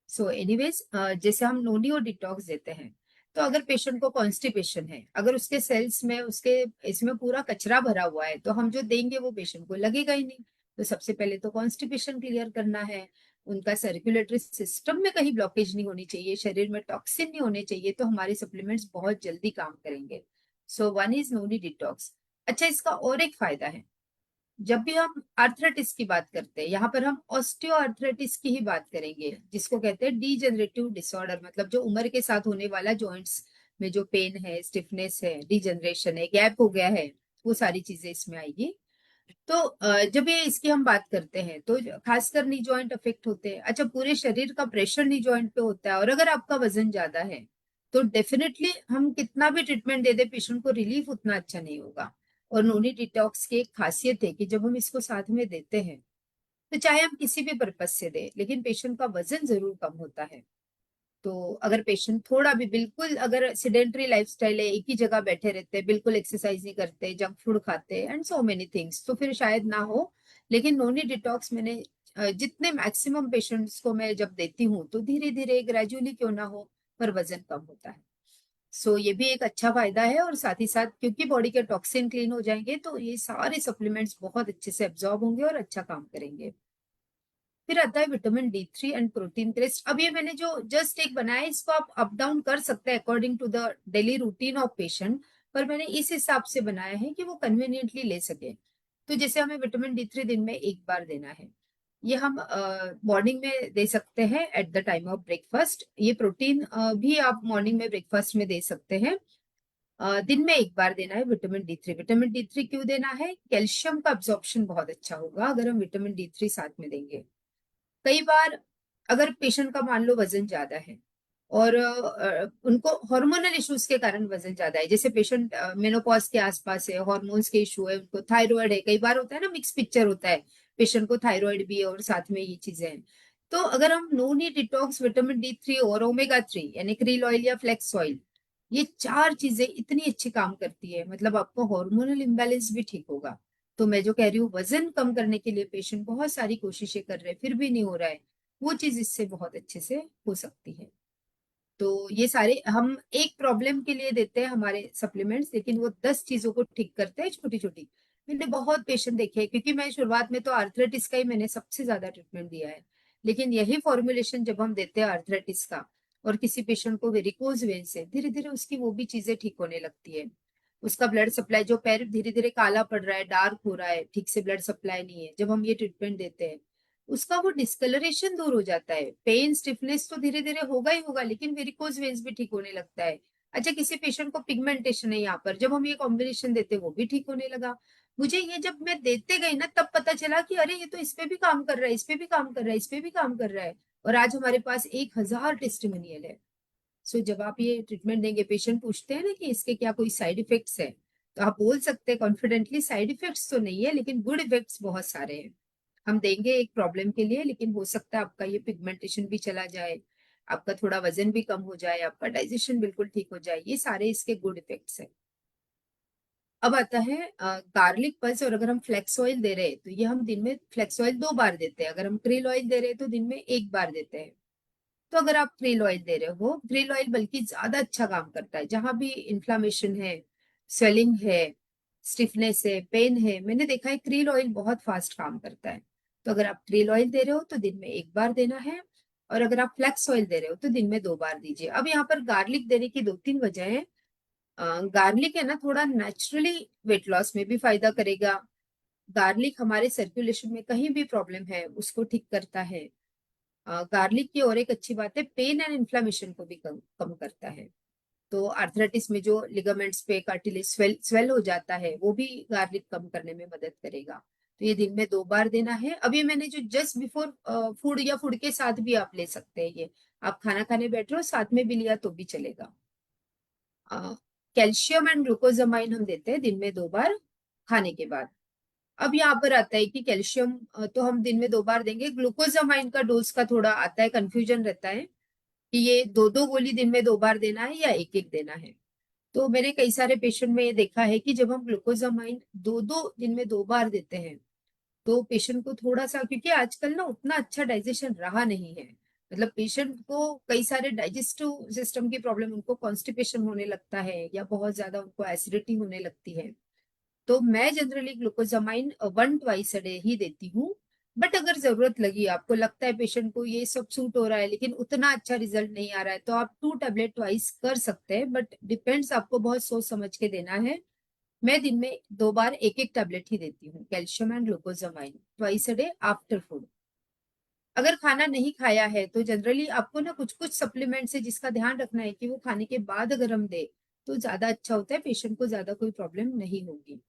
सो एनीवेज, जैसे हम नोनी और डिटॉक्स देते हैं, तो अगर पेशेंट को कॉन्स्टिपेशन है, अगर उसके सेल्स में उसके इसमें पूरा कचरा भरा हुआ है, तो हम जो देंगे वो पेशेंट को लगेगा ही नहीं। तो सबसे पहले तो कॉन्स्टिपेशन क्लियर करना है, उनका सर्कुलेटरी सिस्टम में कहीं ब्लॉकेज नहीं होनी चाहिए, शरीर में टॉक्सिन नहीं होने चाहिए, तो हमारे सप्लीमेंट्स बहुत जल्दी काम करेंगे। So one is noni detox. अच्छा, इसका और एक फायदा है, जब भी हम आर्थराइटिस की बात करते हैं, यहाँ पर हम ऑस्टियो आर्थराइटिस की ही बात करेंगे, जिसको कहते हैं डीजेनरेटिव डिसऑर्डर। मतलब जो उम्र के साथ होने वाला जॉइंट्स में जो पेन है, स्टिफनेस है, डीजनरेशन है, गैप हो गया है, वो सारी चीजें इसमें आएगी। तो जब ये इसकी हम बात करते हैं, तो खासकर नी जॉइंट अफेक्ट होते हैं। अच्छा, पूरे शरीर का प्रेशर नी जॉइंट पे होता है, और अगर आपका वजन ज्यादा है, तो डेफिनेटली हम कितना भी ट्रीटमेंट दे दे, पेशेंट को रिलीफ उतना अच्छा नहीं होगा। और नोनी डिटॉक्स की एक खासियत है कि जब हम इसको साथ में देते हैं, तो चाहे हम किसी भी पर्पज से दें, लेकिन पेशेंट का वजन जरूर कम होता है। तो अगर पेशेंट थोड़ा भी, बिल्कुल अगर सिडेंट्री लाइफस्टाइल है, एक ही जगह बैठे रहते हैं, बिल्कुल एक्सरसाइज नहीं करते, जंक फूड खाते हैं एंड सो मेनी थिंग्स, तो फिर शायद ना हो। लेकिन नोनी डिटॉक्स मैंने जितने मैक्सिमम पेशेंट्स को मैं जब देती हूँ, तो धीरे धीरे ग्रेजुअली क्यों ना हो, पर वजन कम होता है। सो ये भी एक अच्छा फायदा है। और साथ ही साथ क्योंकि बॉडी के टॉक्सिन क्लीन हो जाएंगे, तो ये सारे सप्लीमेंट्स बहुत अच्छे से एब्जॉर्ब होंगे और अच्छा काम करेंगे। फिर आता है vitamin D3 and protein crest. अब ये मैंने जो जस्ट एक बनाया है, इसको आप अप डाउन कर सकते हैं according to the daily routine of patient, पर मैंने इस हिसाब से बनाया है कि वो कन्वीनियंटली ले सके। तो जैसे हमें विटामिन D3 दिन में एक बार देना है, ये हम मॉर्निंग में दे सकते हैं at the time of breakfast. ये प्रोटीन भी आप मॉर्निंग में ब्रेकफास्ट में दे सकते हैं। दिन में एक बार देना है विटामिन D3। विटामिन D3 क्यों देना है? कैल्शियम का अब्जॉर्प्शन बहुत अच्छा होगा अगर हम विटामिन D3 साथ में देंगे। कई बार अगर पेशेंट का मान लो वजन ज्यादा है, और उनको हार्मोनल इश्यूज के कारण वजन ज्यादा है, जैसे पेशेंट मेनोपॉज के आसपास है, हार्मोन्स के इशू है, उनको थायराइड है, कई बार होता है ना, मिक्स पिक्चर होता है, पेशेंट को थायराइड भी है और साथ में ये चीजें हैं। तो अगर हम नोनी डिटॉक्स, विटामिन D3 और ओमेगा 3 यानी क्रील ऑयल या फ्लेक्स ऑयल, ये चार चीजें इतनी अच्छी काम करती है, मतलब आपको हार्मोनल इम्बैलेंस भी ठीक होगा। तो मैं जो कह रही हूँ, वजन कम करने के लिए पेशेंट बहुत सारी कोशिशें कर रहे हैं, फिर भी नहीं हो रहा है, वो चीज इससे बहुत अच्छे से हो सकती है। तो ये सारे हम एक प्रॉब्लम के लिए देते हैं हमारे सप्लीमेंट्स, लेकिन वो 10 चीजों को ठीक करते हैं, छोटी छोटी। मैंने बहुत पेशेंट देखे हैं, क्योंकि मैं शुरुआत में तो आर्थराइटिस का ही मैंने सबसे ज्यादा ट्रीटमेंट दिया है, लेकिन यही फॉर्मुलेशन जब हम देते हैं आर्थराइटिस का, और किसी पेशेंट को वेरिकोज वेन्स है, धीरे धीरे उसकी वो भी चीजें ठीक होने लगती है। उसका ब्लड सप्लाई, जो पैर धीरे धीरे काला पड़ रहा है, डार्क हो रहा है, ठीक से ब्लड सप्लाई नहीं है, जब हम ये ट्रीटमेंट देते हैं उसका वो डिस्कलरेशन दूर हो जाता है। पेन स्टिफनेस तो धीरे धीरे होगा ही होगा, लेकिन वेरिकोज वेन्स भी ठीक होने लगता है। अच्छा, किसी पेशेंट को पिगमेंटेशन है यहाँ पर, जब हम ये कॉम्बिनेशन देते वो भी ठीक होने लगा। मुझे ये जब मैं देते गई ना तब पता चला कि अरे ये तो इस पे भी काम कर रहा है, इस पे भी काम कर रहा है, इस पे भी काम कर रहा है। और आज हमारे पास 1,000 टेस्टिमोनियल है। सो जब आप ये ट्रीटमेंट देंगे, पेशेंट पूछते हैं ना कि इसके क्या कोई साइड इफेक्ट्स है, तो आप बोल सकते हैं कॉन्फिडेंटली साइड इफेक्ट्स तो नहीं है, लेकिन गुड इफेक्ट्स बहुत सारे हैं। हम देंगे एक प्रॉब्लम के लिए, लेकिन हो सकता है आपका ये पिगमेंटेशन भी चला जाए, आपका थोड़ा वजन भी कम हो जाए, आपका डाइजेशन बिल्कुल ठीक हो जाए। ये सारे इसके गुड इफेक्ट्स है। अब आता है गार्लिक पल्स। और अगर हम फ्लेक्स ऑयल दे रहे हैं तो ये हम दिन में फ्लेक्स ऑयल 2 बार देते हैं। अगर हम क्रिल ऑयल दे रहे हैं तो दिन में 1 बार देते हैं। तो अगर आप क्रिल ऑयल दे रहे हो, क्रिल ऑयल बल्कि ज्यादा अच्छा काम करता है जहां भी इन्फ्लामेशन है, स्वेलिंग है, स्टिफनेस है, पेन है। मैंने देखा है क्रिल ऑयल बहुत फास्ट काम करता है। तो अगर आप क्रिल ऑयल दे रहे हो तो दिन में 1 बार देना है, और अगर आप फ्लेक्स ऑयल दे रहे हो तो दिन में 2 बार दीजिए। अब यहाँ पर गार्लिक देने की 2-3 वजह है। गार्लिक है ना, थोड़ा नेचुरली वेट लॉस में भी फायदा करेगा। गार्लिक हमारे सर्कुलेशन में कहीं भी प्रॉब्लम है उसको ठीक करता है। गार्लिक की और एक अच्छी बात है, पेन एंड इन्फ्लामेशन को भी कम करता है। तो आर्थराइटिस में जो लिगामेंट्स पे कार्टिलेज स्वेल हो जाता है वो भी गार्लिक कम करने में मदद करेगा। तो ये दिन में 2 बार देना है। अभी मैंने जो जस्ट बिफोर फूड या फूड के साथ भी आप ले सकते हैं ये। आप खाना खाने बैठ रहे हो साथ में भी लिया तो भी चलेगा। कैल्शियम एंड ग्लूकोजामाइन हम देते हैं दिन में 2 बार खाने के बाद। अब यहाँ पर आता है कि कैल्शियम तो हम दिन में 2 बार देंगे। ग्लूकोजामाइन का डोज का थोड़ा आता है, कंफ्यूजन रहता है कि ये 2-2 गोली दिन में 2 बार देना है या एक-एक देना है। तो मैंने कई सारे पेशेंट में ये देखा है कि जब हम ग्लूकोजामाइन 2-2 दिन में 2 बार देते हैं तो पेशेंट को थोड़ा सा, क्योंकि आजकल ना उतना अच्छा डाइजेशन रहा नहीं है, मतलब पेशेंट को कई सारे डाइजेस्टिव सिस्टम की प्रॉब्लम, उनको कॉन्स्टिपेशन होने लगता है या बहुत ज्यादा उनको एसिडिटी होने लगती है। तो मैं generally glucosamine 1 twice a day ही देती हूँ। बट अगर जरूरत लगी, आपको लगता है पेशेंट को ये सब सूट हो रहा है लेकिन उतना अच्छा रिजल्ट नहीं आ रहा है, तो आप 2 टैबलेट ट्वाइस कर सकते हैं। बट डिपेंड्स, आपको बहुत सोच समझ के देना है। मैं दिन में 2 बार एक-एक टैबलेट ही देती हूँ, calcium and glucosamine, twice a day after food. अगर खाना नहीं खाया है तो जनरली आपको ना कुछ कुछ सप्लीमेंट्स है जिसका ध्यान रखना है कि वो खाने के बाद अगर हम दे तो ज्यादा अच्छा होता है, पेशेंट को ज्यादा कोई प्रॉब्लम नहीं होगी।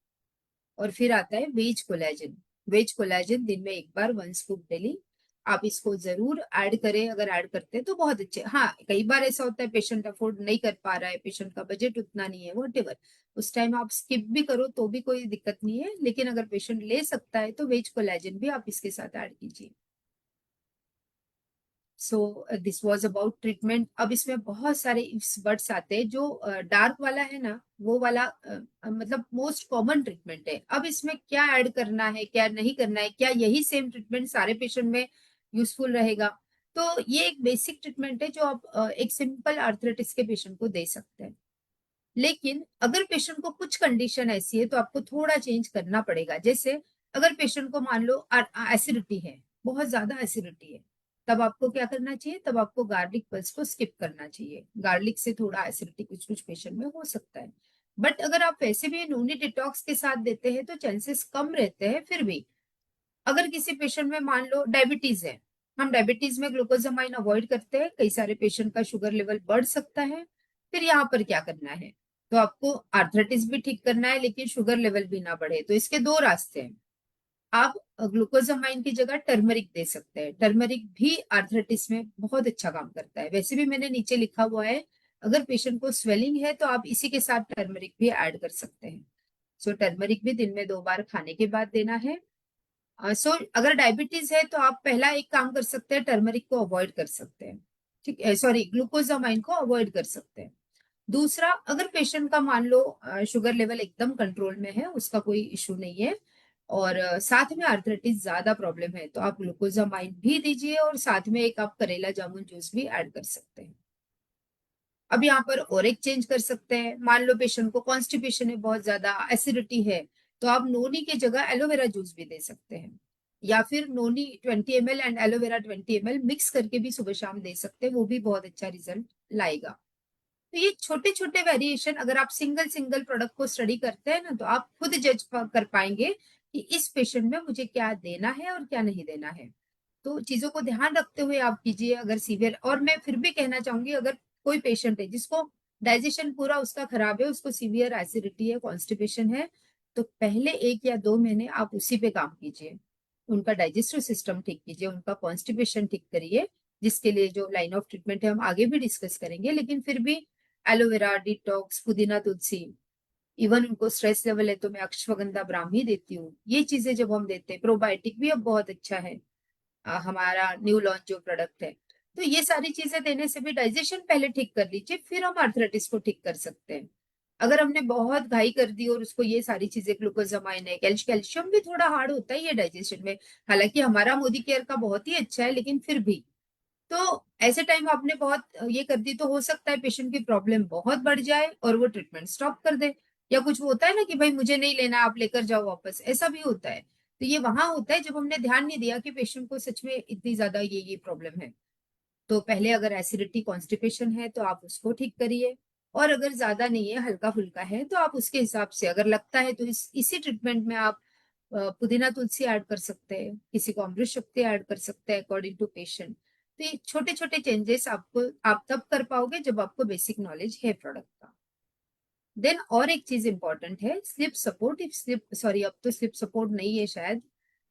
और फिर आता है वेज कोलेजन। वेज कोलेजन दिन में 1 बार, 1 स्कूप डेली। आप इसको जरूर ऐड करें, अगर ऐड करते हैं तो बहुत अच्छे। हाँ, कई बार ऐसा होता है पेशेंट अफोर्ड नहीं कर पा रहा है, पेशेंट का बजट उतना नहीं है, वॉटेवर, उस टाइम आप स्किप भी करो तो भी कोई दिक्कत नहीं है। लेकिन अगर पेशेंट ले सकता है तो वेज कोलेजन भी आप इसके साथ ऐड कीजिए। So this was about treatment. अब इसमें बहुत सारे इफ्स बट्स आते हैं। जो डार्क वाला है ना, वो वाला मतलब मोस्ट कॉमन ट्रीटमेंट है। अब इसमें क्या ऐड करना है, क्या नहीं करना है, क्या यही सेम ट्रीटमेंट सारे पेशेंट में यूजफुल रहेगा? तो ये एक बेसिक ट्रीटमेंट है जो आप एक सिंपल आर्थराइटिस के पेशेंट को दे सकते हैं। लेकिन अगर पेशेंट को कुछ कंडीशन ऐसी है तो आपको थोड़ा चेंज करना पड़ेगा। जैसे अगर पेशेंट को मान लो एसिडिटी है, बहुत ज्यादा एसिडिटी है, तब आपको क्या करना चाहिए? तब आपको गार्लिक पल्स को स्किप करना चाहिए। गार्लिक से थोड़ा एसिडिटी कुछ कुछ पेशेंट में हो सकता है। बट अगर आप वैसे भी नोनी डिटॉक्स के साथ देते हैं तो चांसेस कम रहते हैं। फिर भी अगर किसी पेशेंट में मान लो डायबिटीज है, हम डायबिटीज में ग्लूकोजामाइन अवॉइड करते हैं, कई सारे पेशेंट का शुगर लेवल बढ़ सकता है। फिर यहाँ पर क्या करना है? तो आपको आर्थराइटिस भी ठीक करना है लेकिन शुगर लेवल भी ना बढ़े। तो इसके 2 रास्ते हैं। आप ग्लूकोजामाइन की जगह टर्मरिक दे सकते हैं। टर्मरिक भी आर्थराइटिस में बहुत अच्छा काम करता है। वैसे भी मैंने नीचे लिखा हुआ है, अगर पेशेंट को स्वेलिंग है तो आप इसी के साथ टर्मरिक भी ऐड कर सकते हैं। सो टर्मरिक भी दिन में 2 बार खाने के बाद देना है। सो अगर डायबिटीज है तो आप पहला एक काम कर सकते हैं, टर्मरिक को अवॉइड कर सकते हैं। ठीक है, सॉरी, ग्लूकोजामाइन को अवॉइड कर सकते हैं। दूसरा, अगर पेशेंट का मान लो शुगर लेवल एकदम कंट्रोल में है, उसका कोई इशू नहीं है, और साथ में आर्थराइटिस ज्यादा प्रॉब्लम है, तो आप ग्लूकोजामाइन भी दीजिए और साथ में एक आप करेला जामुन जूस भी ऐड कर सकते हैं। अब यहाँ पर और एक चेंज कर सकते हैं। मान लो पेशेंट को कॉन्स्टिपेशन है, बहुत ज्यादा एसिडिटी है, तो आप नोनी की जगह एलोवेरा जूस भी दे सकते हैं। या फिर नोनी 20 ml and aloe vera 20 ml mix करके भी सुबह शाम दे सकते हैं, वो भी बहुत अच्छा रिजल्ट लाएगा। तो ये छोटे छोटे वेरिएशन अगर आप सिंगल सिंगल प्रोडक्ट को स्टडी करते हैं ना, तो आप खुद जज कर पाएंगे कि इस पेशेंट में मुझे क्या देना है और क्या नहीं देना है। तो चीजों को ध्यान रखते हुए आप कीजिए। अगर सीवियर, और मैं फिर भी कहना चाहूंगी, अगर कोई पेशेंट है जिसको डाइजेशन पूरा उसका खराब है, उसको सीवियर एसिडिटी है, कॉन्स्टिपेशन है, तो पहले 1 या 2 महीने आप उसी पे काम कीजिए। उनका डाइजेस्टिव सिस्टम ठीक कीजिए, उनका कॉन्स्टिपेशन ठीक करिए, जिसके लिए जो लाइन ऑफ ट्रीटमेंट है हम आगे भी डिस्कस करेंगे। लेकिन फिर भी एलोवेरा, डिटॉक्स, पुदीना, तुलसी, इवन उनको स्ट्रेस लेवल है तो मैं अश्वगंधा ब्राह्मी देती हूँ। ये चीजें जब हम देते हैं, प्रोबायोटिक भी अब बहुत अच्छा है, हमारा न्यू लॉन्च जो प्रोडक्ट है। तो ये सारी चीजें देने से भी डाइजेशन पहले ठीक कर लीजिए, फिर हम आर्थराइटिस को ठीक कर सकते हैं। अगर हमने बहुत घाई कर दी और उसको ये सारी चीजें, ग्लूकोजामाइन है, कैल्शियम भी थोड़ा हार्ड होता है ये डाइजेशन में, हालांकि हमारा मोदी केयर का बहुत ही अच्छा है, लेकिन फिर भी तो ऐसे टाइम आपने बहुत ये कर दी, तो हो सकता है पेशेंट की प्रॉब्लम बहुत बढ़ जाए और वो ट्रीटमेंट स्टॉप कर दे। या कुछ होता है ना कि भाई मुझे नहीं लेना, आप लेकर जाओ वापस, ऐसा भी होता है। तो ये वहां होता है जब हमने ध्यान नहीं दिया कि पेशेंट को सच में इतनी ज्यादा ये प्रॉब्लम है। तो पहले अगर एसिडिटी कॉन्स्टिपेशन है तो आप उसको ठीक करिए, और अगर ज्यादा नहीं है, हल्का फुल्का है, तो आप उसके हिसाब से अगर लगता है तो इसी ट्रीटमेंट में आप पुदीना तुलसी ऐड कर सकते हैं, किसी को अमृत शक्ति ऐड कर सकते हैं, अकॉर्डिंग टू पेशेंट। तो ये छोटे छोटे चेंजेस आपको आप तब कर पाओगे जब आपको बेसिक नॉलेज है प्रोडक्ट का। देन और एक चीज इंपॉर्टेंट है, slip support. If slip, sorry अब तो स्लिप सपोर्ट नहीं है शायद,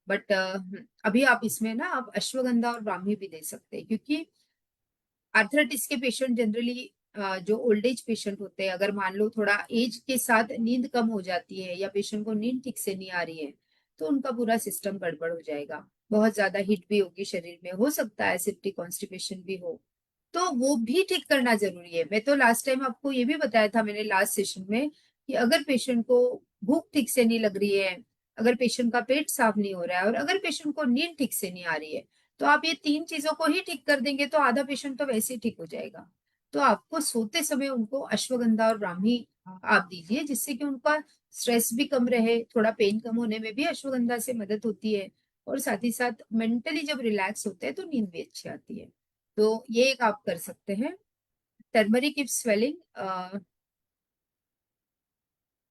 बट अभी आप इसमें ना आप अश्वगंधा और ब्राह्मी भी दे सकते हैं, क्योंकि आर्थराइटिस के पेशेंट जनरली जो ओल्ड एज पेशेंट होते हैं, अगर मान लो थोड़ा एज के साथ नींद कम हो जाती है या पेशेंट को नींद ठीक से नहीं आ रही है, तो उनका पूरा सिस्टम गड़बड़ हो जाएगा। बहुत ज्यादा हीट भी होगी शरीर में, हो सकता है एसिडिटी कॉन्स्टिपेशन भी हो, तो वो भी ठीक करना जरूरी है। मैं तो लास्ट टाइम आपको ये भी बताया था मैंने लास्ट सेशन में, कि अगर पेशेंट को भूख ठीक से नहीं लग रही है, अगर पेशेंट का पेट साफ नहीं हो रहा है, और अगर पेशेंट को नींद ठीक से नहीं आ रही है, तो आप ये 3 चीजों को ही ठीक कर देंगे तो आधा पेशेंट तो वैसे ही ठीक हो जाएगा। तो आपको सोते समय उनको अश्वगंधा और ब्राह्मी आप दीजिए, जिससे कि उनका स्ट्रेस भी कम रहे, थोड़ा पेन कम होने में भी अश्वगंधा से मदद होती है, और साथ ही साथ मेंटली जब रिलैक्स होते हैं तो नींद भी अच्छी आती है। तो ये एक आप कर सकते हैं। टर्मरिक इफ स्वेलिंग,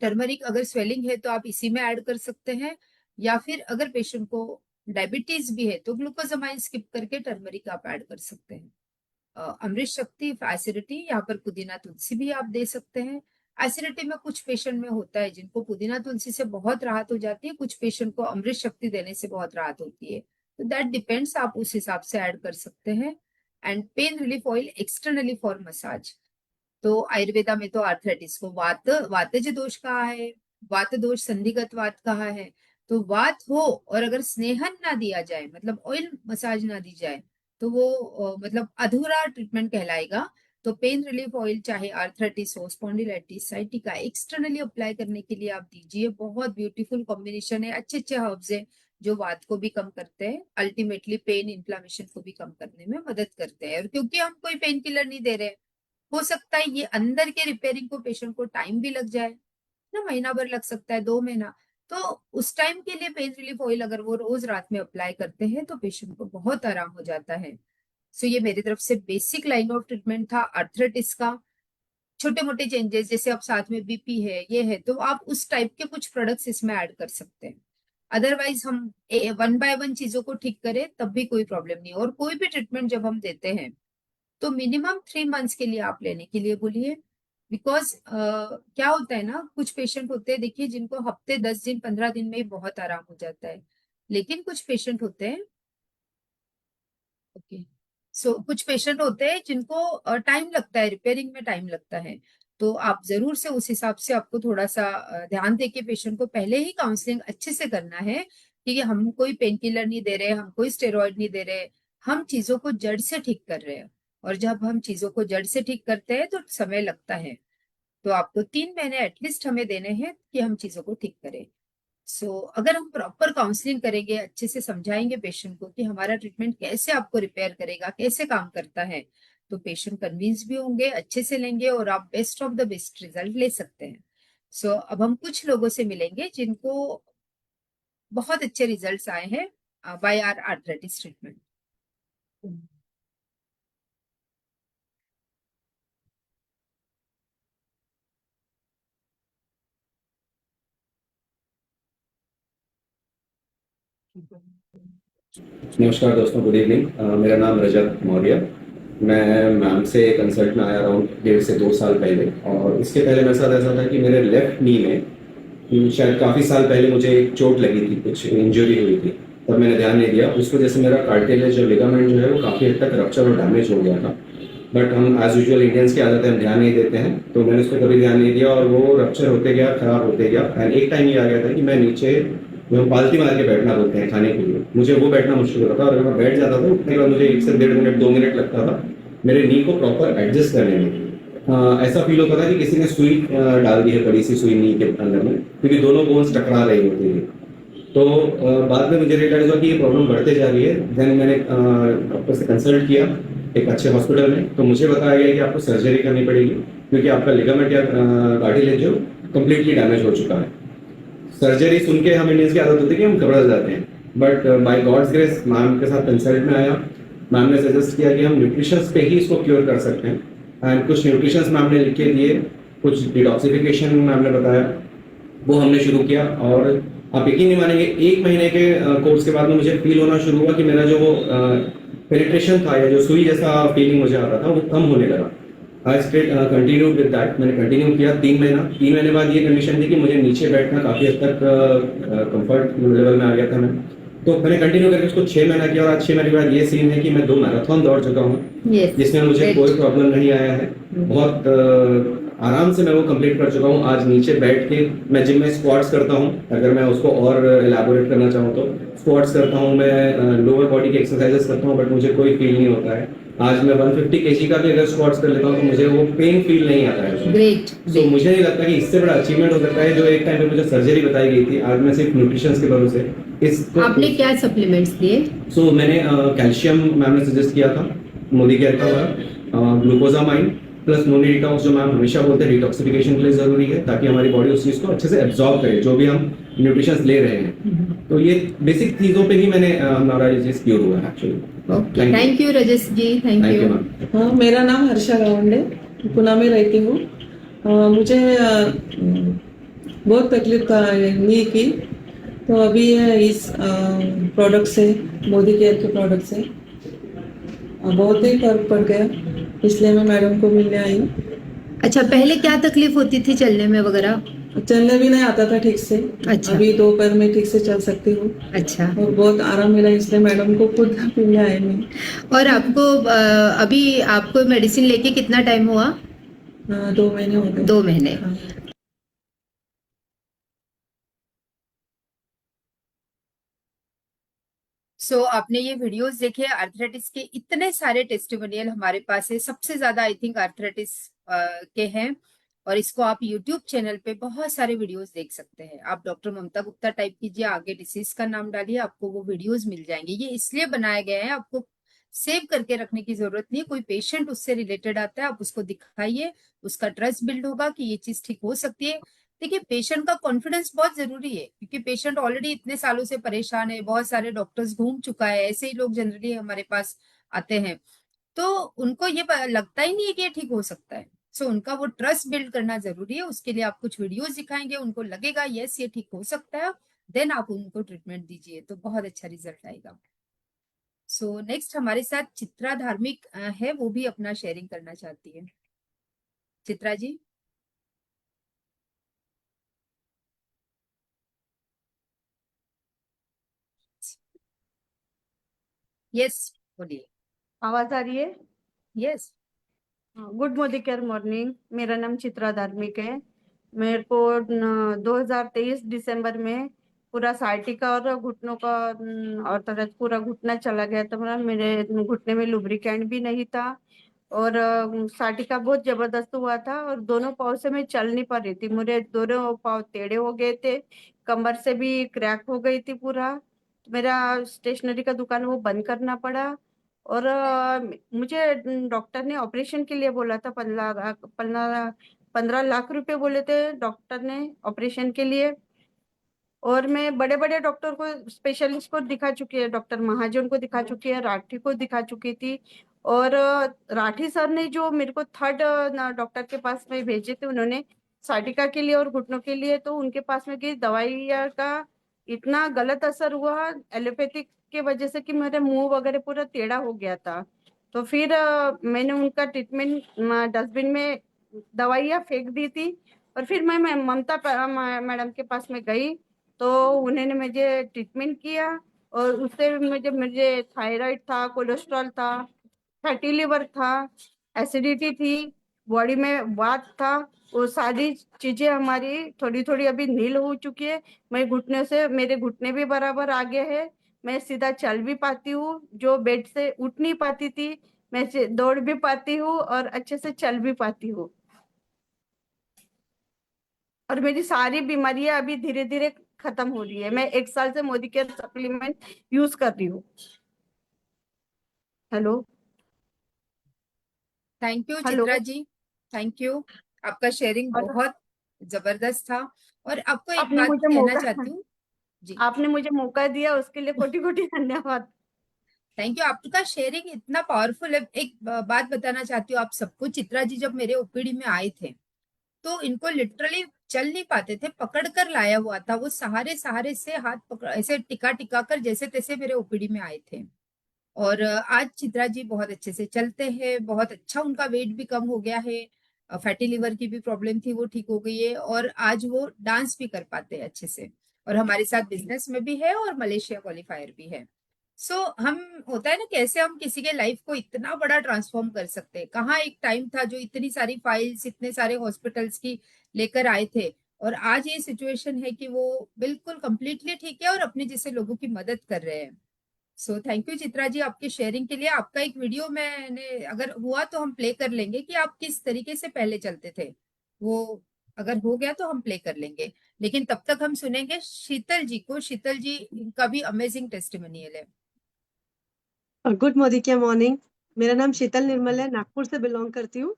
टर्मरिक अगर स्वेलिंग है तो आप इसी में ऐड कर सकते हैं, या फिर अगर पेशेंट को डायबिटीज भी है तो ग्लूकोजामाइन स्किप करके टर्मरिक आप ऐड कर सकते हैं। अमृत शक्ति एसिडिटी, यहाँ पर पुदीना तुलसी भी आप दे सकते हैं। एसिडिटी में कुछ पेशेंट में होता है जिनको पुदीना तुलसी से बहुत राहत हो जाती है, कुछ पेशेंट को अमृत शक्ति देने से बहुत राहत होती है, तो दैट डिपेंड्स, आप उस हिसाब से ऐड कर सकते हैं। And pain relief oil externally for massage. तो आयुर्वेदा में तो आर्थराइटिस को वात वातज दोष कहा है, वात दोष संधिगत वात कहा है। तो वात हो और अगर स्नेहन ना दिया जाए, मतलब ऑयल मसाज ना दी जाए, तो वो मतलब अधूरा ट्रीटमेंट कहलाएगा। तो पेन रिलीफ ऑयल चाहे आर्थराइटिस हो, स्पॉन्डिलाइटिस, साइटिका, एक्सटर्नली अप्लाई करने के लिए आप दीजिए। बहुत ब्यूटीफुल कॉम्बिनेशन है, अच्छे अच्छे हर्ब्स है जो वात को भी कम करते हैं, अल्टीमेटली पेन इन्फ्लामेशन को भी कम करने में मदद करते हैं। और क्योंकि हम कोई पेन किलर नहीं दे रहे, हो सकता है ये अंदर के रिपेयरिंग को पेशेंट को टाइम भी लग जाए ना, महीना भर लग सकता है, 2 महीना। तो उस टाइम के लिए पेन रिलीफ ऑयल अगर वो रोज रात में अप्लाई करते हैं तो पेशेंट को बहुत आराम हो जाता है। सो ये मेरी तरफ से बेसिक लाइन ऑफ ट्रीटमेंट था अर्थराइटिस का। छोटे मोटे चेंजेस जैसे अब साथ में बीपी है, ये है, तो आप उस टाइप के कुछ प्रोडक्ट्स इसमें ऐड कर सकते हैं। अदरवाइज हम 1 बाय 1 चीजों को ठीक करें तब भी कोई प्रॉब्लम नहीं। और कोई भी ट्रीटमेंट जब हम देते हैं तो मिनिमम 3 मंथ्स के लिए आप लेने के लिए बोलिए। बिकॉज क्या होता है ना, कुछ पेशेंट होते हैं देखिए जिनको हफ्ते 10 दिन 15 दिन में ही बहुत आराम हो जाता है, लेकिन कुछ पेशेंट होते हैं, ओके, सो कुछ पेशेंट होते हैं जिनको टाइम लगता है, रिपेयरिंग में टाइम लगता है। तो आप जरूर से उस हिसाब से आपको थोड़ा सा ध्यान देके पेशेंट को पहले ही काउंसलिंग अच्छे से करना है, कि हम कोई पेन किलर नहीं दे रहे, हम कोई स्टेरॉइड नहीं दे रहे, हम चीजों को जड़ से ठीक कर रहे हैं। और जब हम चीजों को जड़ से ठीक करते हैं तो समय लगता है। तो आपको 3 महीने एटलीस्ट हमें देने हैं कि हम चीजों को ठीक करें। अगर हम प्रॉपर काउंसलिंग करेंगे, अच्छे से समझाएंगे पेशेंट को कि हमारा ट्रीटमेंट कैसे आपको रिपेयर करेगा, कैसे काम करता है, तो पेशेंट कन्विंस भी होंगे, अच्छे से लेंगे, और आप best of the best result ले सकते हैं। अब हम कुछ लोगों से मिलेंगे जिनको बहुत अच्छे रिजल्ट्स आए हैं by our arthritis treatment. नमस्कार दोस्तों, गुड इवनिंग। मेरा नाम रजत मौर्य। मैं मैम से कंसल्ट में आया अराउंड 1.5 से 2 साल पहले, और इसके पहले मेरे साथ ऐसा था कि मेरे लेफ्ट नी में शायद काफ़ी साल पहले मुझे एक चोट लगी थी, कुछ इंजरी हुई थी। तब मैंने ध्यान नहीं दिया। उस वजह से मेरा कार्टिलेज और लिगामेंट जो है वो काफ़ी हद तक रप्चर और डैमेज हो गया था। बट हम एज यूजुअल इंडियंस की आदत है, हम ध्यान नहीं देते हैं, तो मैंने उस पर कभी ध्यान नहीं दिया और वो रप्चर होते गया, खराब होते गया। एंड एक टाइम ये आ गया था कि मैं नीचे जो पालती मार के बैठना बोलते हैं खाने के लिए, मुझे वो बैठना मुश्किल होता था। और अगर मैं बैठ जाता था उठने के बाद मुझे 1 से 1.5 मिनट 2 मिनट लगता था मेरे नी को प्रॉपर एडजस्ट करने में। ऐसा फील होता था कि किसी ने सुई डाल दी है, बड़ी सी सुई नी के अंदर में, क्योंकि दोनों बोन्स टकरा रही होती थी। तो बाद में मुझे रियलाइज हुआ कि ये प्रॉब्लम बढ़ते जा रही है। देन मैंने डॉक्टर से कंसल्ट किया एक अच्छे हॉस्पिटल में, तो मुझे बताया गया कि आपको सर्जरी करनी पड़ेगी, क्योंकि आपका लिगामेंट या कार्टिलेज जो कम्प्लीटली डैमेज हो चुका है। सर्जरी सुन के हम इंडियंस की आदत होती है कि हम घबरा जाते हैं, but by god's grace ma'am के साथ कंसल्ट में आया। मैम ने सजेस्ट किया कि हम न्यूट्रिशंस पे ही इसको क्योर कर सकते हैं। एंड कुछ न्यूट्रिशंस मैम ने लिख के दिए, कुछ डिटॉक्सिफिकेशन मैम ने बताया, वो हमने शुरू किया। और आप यकीन नहीं मानेंगे, 1 महीने के कोर्स के बाद में मुझे फील होना शुरू हुआ कि मेरा जो वो पेनिट्रेशन था या जो सुई जैसा फीलिंग मुझे आता था वो कम होने लगा। आई स्टेट कंटिन्यू विद दैट। मैंने कंटिन्यू किया 3 महीना। 3 महीने बाद ये कंडीशन थी कि मुझे नीचे बैठना काफ़ी हद तक कंफर्ट लेवल में आ गया था मैं। तो मैंने कंटिन्यू करके उसको 6 महीना किया, और आज 6 महीने के बाद ये सीन है कि मैं 2 मैराथन दौड़ चुका हूँ, जिसमें मुझे कोई प्रॉब्लम नहीं आया है। बहुत आराम से मैं वो कंप्लीट कर चुका हूँ। आज नीचे बैठ के मैं जिम में स्क्वाट्स करता हूँ, अगर मैं उसको और एलैबोरेट करना चाहूँ तो स्क्वाट्स करता हूँ, मैं लोअर बॉडी की एक्सरसाइजेस करता हूँ, बट मुझे कोई फील नहीं होता है। आज मैं 150 केजी का भी अगर स्क्वाट्स कर लेता हूँ तो मुझे वो पेन फील नहीं आता है। ग्रेट। तो मुझे नहीं लगता कि इससे बड़ा अचीवमेंट हो सकता है। जो एक टाइम पे मुझे सर्जरी बताई गई थी, आज मैं सिर्फ न्यूट्रिशन के भरोसे इसको। आपने क्या सप्लीमेंट्स दिए? सो मैंने कैल्शियम मैम ने सजेस्ट किया था, मोदी केयर का वाला, ग्लूकोजामाइन प्लस नोनी डिटॉक्स, जो मैम हमेशा बोलते हैं डिटॉक्सिफिकेशन के लिए जरूरी है, ताकि हमारी बॉडी उस चीज को अच्छे से एब्जॉर्ब करे जो भी हम न्यूट्रिशंस ले रहे हैं। तो ये बेसिक चीजों पे ही मैंने हमारा ये चीज क्योर हुआ है actually. Thank you Rajat ji, thank you. Ma'am. हाँ, मेरा नाम हर्षा गावंडे, पुणे में रहती हूँ। मुझे बहुत तकलीफ था नी की, तो अभी इस प्रोडक्ट से, मोदी केयर के प्रोडक्ट से बहुत ही फर्क पड़ गया, इसलिए मैं मैडम को मिलने आई। अच्छा, पहले क्या तकलीफ होती थी चलने में वगैरह? चलने भी नहीं आता था ठीक से। अच्छा। अभी दोपहर में ठीक से चल सकती हूँ। अच्छा। और बहुत आराम मिला, इसलिए मैडम को खुद मिलने आई मैं। और आपको अभी आपको मेडिसिन लेके कितना टाइम हुआ? 2 महीने हो गए। 2 महीने। हाँ। सो आपने ये वीडियोस देखे, आर्थराइटिस के इतने सारे टेस्टिमोनियल हमारे पास है। सबसे ज्यादा आई थिंक आर्थराइटिस के हैं, और इसको आप यूट्यूब चैनल पे बहुत सारे वीडियोस देख सकते हैं। आप डॉक्टर ममता गुप्ता टाइप कीजिए, आगे डिसीज का नाम डालिए, आपको वो वीडियोस मिल जाएंगे। ये इसलिए बनाए गए हैं, आपको सेव करके रखने की जरूरत नहीं है। कोई पेशेंट उससे रिलेटेड आता है, आप उसको दिखाइए, उसका ट्रस्ट बिल्ड होगा कि ये चीज ठीक हो सकती है। देखिए, पेशेंट का कॉन्फिडेंस बहुत जरूरी है, क्योंकि पेशेंट ऑलरेडी इतने सालों से परेशान है, बहुत सारे डॉक्टर्स घूम चुका है, ऐसे ही लोग जनरली हमारे पास आते हैं, तो उनको ये लगता ही नहीं है कि ये ठीक हो सकता है। सो उनका वो ट्रस्ट बिल्ड करना जरूरी है। उसके लिए आप कुछ वीडियोस दिखाएंगे, उनको लगेगा यस ये ठीक हो सकता है, देन आप उनको ट्रीटमेंट दीजिए, तो बहुत अच्छा रिजल्ट आएगा। सो नेक्स्ट हमारे साथ चित्रा धार्मिक है, वो भी अपना शेयरिंग करना चाहती है। चित्रा जी। यस, बोलिए। आवाज आ रही है? Yes. Good Modi care morning. मेरा नाम चित्रा धार्मिक है। मेरे को 2023 दिसंबर में पूरा साइटिका और घुटनों का और तरह पूरा घुटना चला गया था। मेरे घुटने में लुब्रिकेंट भी नहीं था, और साइटिका बहुत जबरदस्त हुआ था, और दोनों पाँव से मैं चल नहीं पा रही थी। मेरे दोनों पाँव टेढ़े हो गए थे, कमर से भी क्रैक हो गई थी पूरा। मेरा स्टेशनरी का दुकान वो बंद करना पड़ा, और मुझे डॉक्टर ने ऑपरेशन के लिए बोला था। 15 लाख रुपए बोले थे डॉक्टर ने ऑपरेशन के लिए। और मैं बड़े बड़े डॉक्टर को, स्पेशलिस्ट को दिखा चुकी है, डॉक्टर महाजन को दिखा चुकी है, राठी को दिखा चुकी थी। और राठी सर ने जो मेरे को थर्ड डॉक्टर के पास में भेजे थे, उन्होंने साइटिका के लिए और घुटनों के लिए, तो उनके पास में गई, दवाइयाँ का इतना गलत असर हुआ एलोपैथिक के वजह से कि मेरे मुंह वगैरह पूरा टेढ़ा हो गया था। तो फिर मैंने उनका ट्रीटमेंट डस्टबिन में दवाइयाँ फेंक दी थी। और फिर मैं ममता मैडम के पास में गई, तो उन्होंने मुझे ट्रीटमेंट किया। और उससे मुझे मुझे थायराइड था, कोलेस्ट्रॉल था, फैटी लिवर था, एसिडिटी थी, बॉडी में वात था। वो सारी चीजें हमारी थोड़ी थोड़ी अभी नील हो चुकी है। मैं घुटने से, मेरे घुटने भी बराबर आ गए हैं। मैं सीधा चल भी पाती हूँ, जो बेड से उठ नहीं पाती थी मैं दौड़ भी पाती हूँ और अच्छे से चल भी पाती हूँ। और मेरी सारी बीमारियां अभी धीरे धीरे खत्म हो रही है। मैं 1 साल से मोदी केयर सप्लीमेंट यूज कर रही हूँ। Hello. Thank you hello. Chitra ji, thank you. आपका शेयरिंग और बहुत जबरदस्त था। और आपको एक आपने बात मुझे कहना मौका चाहती हूँ जी। आपने मुझे मौका दिया, उसके लिए कोटि कोटि धन्यवाद। थैंक यू, आपका शेयरिंग इतना पावरफुल है। एक बात बताना चाहती हूँ आप सबको, चित्रा जी जब मेरे ओपीडी में आए थे तो इनको लिटरली चल नहीं पाते थे, पकड़ कर लाया हुआ था। वो सहारे सहारे से हाथ पकड़ ऐसे टिका टिका कर जैसे तैसे मेरे ओपीडी में आए थे। और आज चित्रा जी बहुत अच्छे से चलते हैं, बहुत अच्छा उनका वेट भी कम हो गया है। फैटी लिवर की भी प्रॉब्लम थी, वो ठीक हो गई है। और आज वो डांस भी कर पाते हैं अच्छे से, और हमारे साथ बिजनेस में भी है और मलेशिया क्वालिफायर भी है। सो हम, होता है ना कैसे हम किसी के लाइफ को इतना बड़ा ट्रांसफॉर्म कर सकते हैं। कहाँ एक टाइम था जो इतनी सारी फाइल्स, इतने सारे हॉस्पिटल्स की लेकर आए थे, और आज ये सिचुएशन है कि वो बिल्कुल कंप्लीटली ठीक है और अपने जैसे लोगों की मदद कर रहे हैं। So thank you Chitra ji आपके शेयरिंग के लिए। आपका एक वीडियो मैंने, अगर हुआ तो हम प्ले कर लेंगे कि आप किस तरीके से पहले चलते थे। वो अगर हो गया तो हम प्ले कर लेंगे। लेकिन तब तक हम सुनेंगे शीतल जी को। शीतल जी का भी अमेजिंग टेस्टिमोनियल है। गुड मोदी क्या मॉर्निंग। मेरा नाम शीतल निर्मल है, नागपुर से बिलोंग करती हूँ।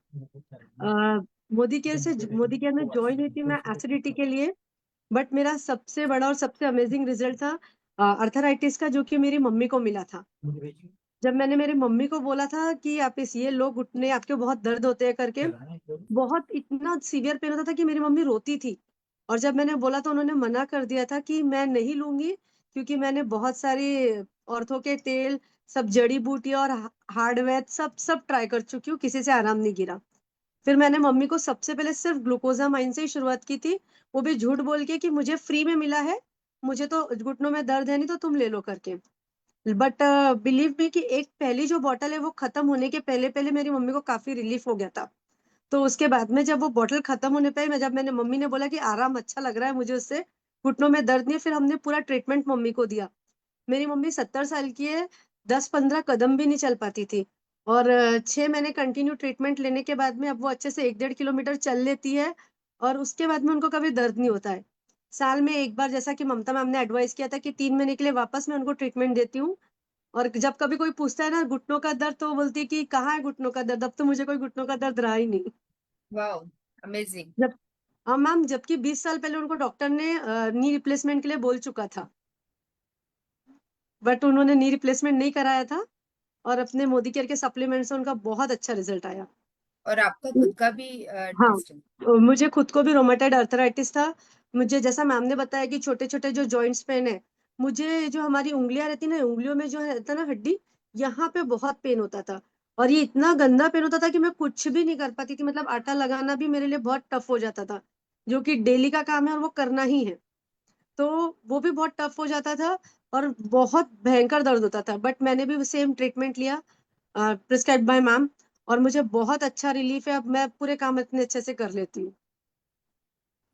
मोदी केयर में ज्वाइन हुई थी मैं एसिडिटी के लिए। बट मेरा सबसे बड़ा और सबसे अमेजिंग रिजल्ट था अर्थराइटिस का, जो कि मेरी मम्मी को मिला था। जब मैंने मेरी मम्मी को बोला था कि आप इस ये लो घुटने, आपके बहुत दर्द होते हैं करके, बहुत इतना सीवियर पेन होता था कि मेरी मम्मी रोती थी। और जब मैंने बोला तो उन्होंने मना कर दिया था कि मैं नहीं लूंगी, क्योंकि मैंने बहुत सारी ऑर्थो के तेल, सब जड़ी बूटी और हार्डवेयर सब सब ट्राई कर चुकी हूँ, किसी से आराम नहीं गिरा। फिर मैंने मम्मी को सबसे पहले सिर्फ ग्लूकोजामाइन से ही शुरुआत की थी, वो भी झूठ बोल के कि मुझे फ्री में मिला है, मुझे तो घुटनों में दर्द है नहीं तो तुम ले लो करके। बट बिलीव मी कि एक पहली जो बॉटल है वो खत्म होने के पहले पहले मेरी मम्मी को काफी रिलीफ हो गया था। तो उसके बाद में जब वो बॉटल खत्म होने पे, मैं जब मैंने मम्मी ने बोला कि आराम अच्छा लग रहा है मुझे उससे, घुटनों में दर्द नहीं है, फिर हमने पूरा ट्रीटमेंट मम्मी को दिया। मेरी मम्मी 70 साल की है, 10-15 कदम भी नहीं चल पाती थी। और 6 महीने कंटिन्यू ट्रीटमेंट लेने के बाद में अब वो अच्छे से 1-1.5 किलोमीटर चल लेती है। और उसके बाद में उनको कभी दर्द नहीं होता है। साल में एक बार, जैसा कि ममता मैम ने एडवाइस किया था कि 3 महीने के लिए वापस मैं उनको ट्रीटमेंट देती हूँ। और जब कभी कोई पूछता है ना घुटनों का दर्द, तो वो बोलती है कि कहाँ है घुटनों का दर्द, अब तो मुझे कोई घुटनों का दर्द रहा ही नहीं। Wow, amazing. जब हाँ मैम, जबकि 20 साल पहले उनको डॉक्टर ने नी रिप्लेसमेंट के लिए बोल चुका था, बट उन्होंने नी रिप्लेसमेंट नहीं कराया था। और अपने मोदी केयर के सप्लीमेंट से उनका बहुत अच्छा रिजल्ट आया। और आपका खुद का भी हाँ, टेस्ट। मुझे खुद को भी रोमेटाइड अर्थराइटिस था। मुझे जैसा मैम ने बताया कि छोटे छोटे जो जॉइंट्स पेन है, मुझे जो हमारी उंगलियां रहती ना, उंगलियों में जो रहता ना हड्डी, यहाँ पे बहुत पेन होता था। और ये इतना गंदा पेन होता था कि मैं कुछ भी नहीं कर पाती थी, मतलब आटा लगाना भी मेरे लिए बहुत टफ हो जाता था, जो कि डेली का काम है और वो करना ही है। तो वो भी बहुत टफ हो जाता था और बहुत भयंकर दर्द होता था। बट मैंने भी सेम ट्रीटमेंट लिया प्रिस्क्राइब बाय मैम, और मुझे बहुत अच्छा रिलीफ है। अब मैं पूरे काम इतने अच्छे से कर लेती हूँ।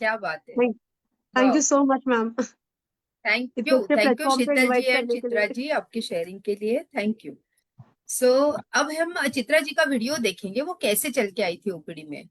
क्या बात है। Thank wow, you so much ma'am, इतने अच्छे थैंक यू प्लेटफॉर्म पे शीतल जी इनवाइट एंड करने के चित्रा लिए। जी आपकी शेयरिंग के लिए, थैंक यू। सो अब हम चित्रा जी का वीडियो देखेंगे, वो कैसे चल के आई थी ओपीडी में।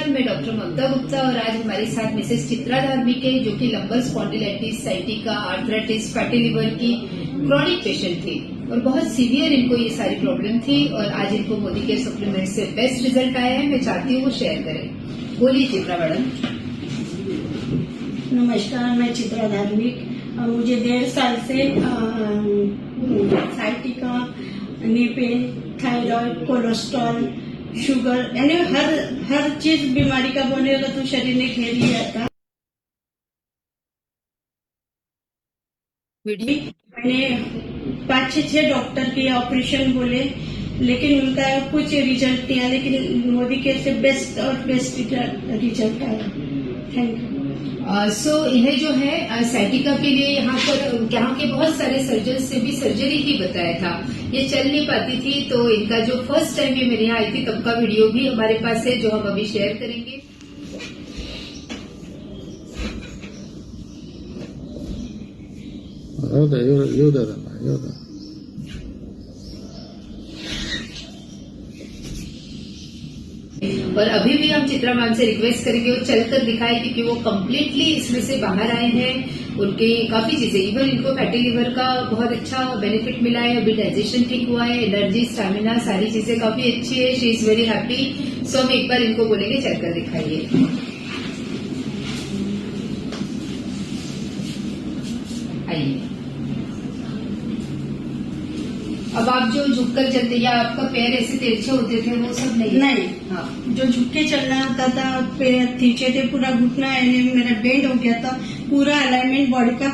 नमस्कार, मैं डॉक्टर ममता गुप्ता और आज हमारे साथ मिसेस चित्रा धार्मिक है, जो कि lumbar spondylitis, sciatica, arthritis, fatty liver की क्रॉनिक पेशेंट थी और बहुत सीवियर इनको ये सारी प्रॉब्लम थी और आज इनको मोदी केयर सप्लीमेंट से बेस्ट रिजल्ट आया है। मैं चाहती हूँ वो शेयर करें। बोलिए चित्रा मैडम। नमस्कार, मैं चित्रा धार्मिक। मुझे 1.5 साल से sciatica, knee pain, thyroid, cholesterol, sugar यानी हर चीज बीमारी का बोलेगा तो शरीर ने घेर लिया था। मैंने 5-6 डॉक्टर के ऑपरेशन बोले, लेकिन उनका कुछ रिजल्ट नहीं आया, लेकिन मोदी केयर से बेस्ट और बेस्ट रिजल्ट आया। Thank you. सो इन्हें जो है साइटिका के लिए यहाँ के बहुत सारे सर्जन से भी सर्जरी ही बताया था। ये चल नहीं पाती थी, तो इनका जो फर्स्ट टाइम ये मेरे यहाँ आई थी तब का वीडियो भी हमारे पास है, जो हम अभी शेयर करेंगे। और अभी भी हम चित्रा मैम से रिक्वेस्ट करेंगे वो चलकर दिखाए, क्योंकि वो कम्प्लीटली इसमें से बाहर आए हैं। उनके काफी चीजें, इवन इनको फैटी लिवर का बहुत अच्छा बेनिफिट मिला है, अभी डाइजेशन ठीक हुआ है, एनर्जी, स्टैमिना, सारी चीजें काफी अच्छी है। She is very happy. So हम एक बार इनको बोलेंगे चलकर दिखाइए। आइए। अब आप जो झुककर चलते या आपका पैर ऐसे तिरछे होते थे वो सब नहीं? हाँ, जो झुक के चलना होता था, पैर तिरछे थे, पूरा घुटना मेरा बेंड हो गया था, पूरा अलाइनमेंट बॉडी का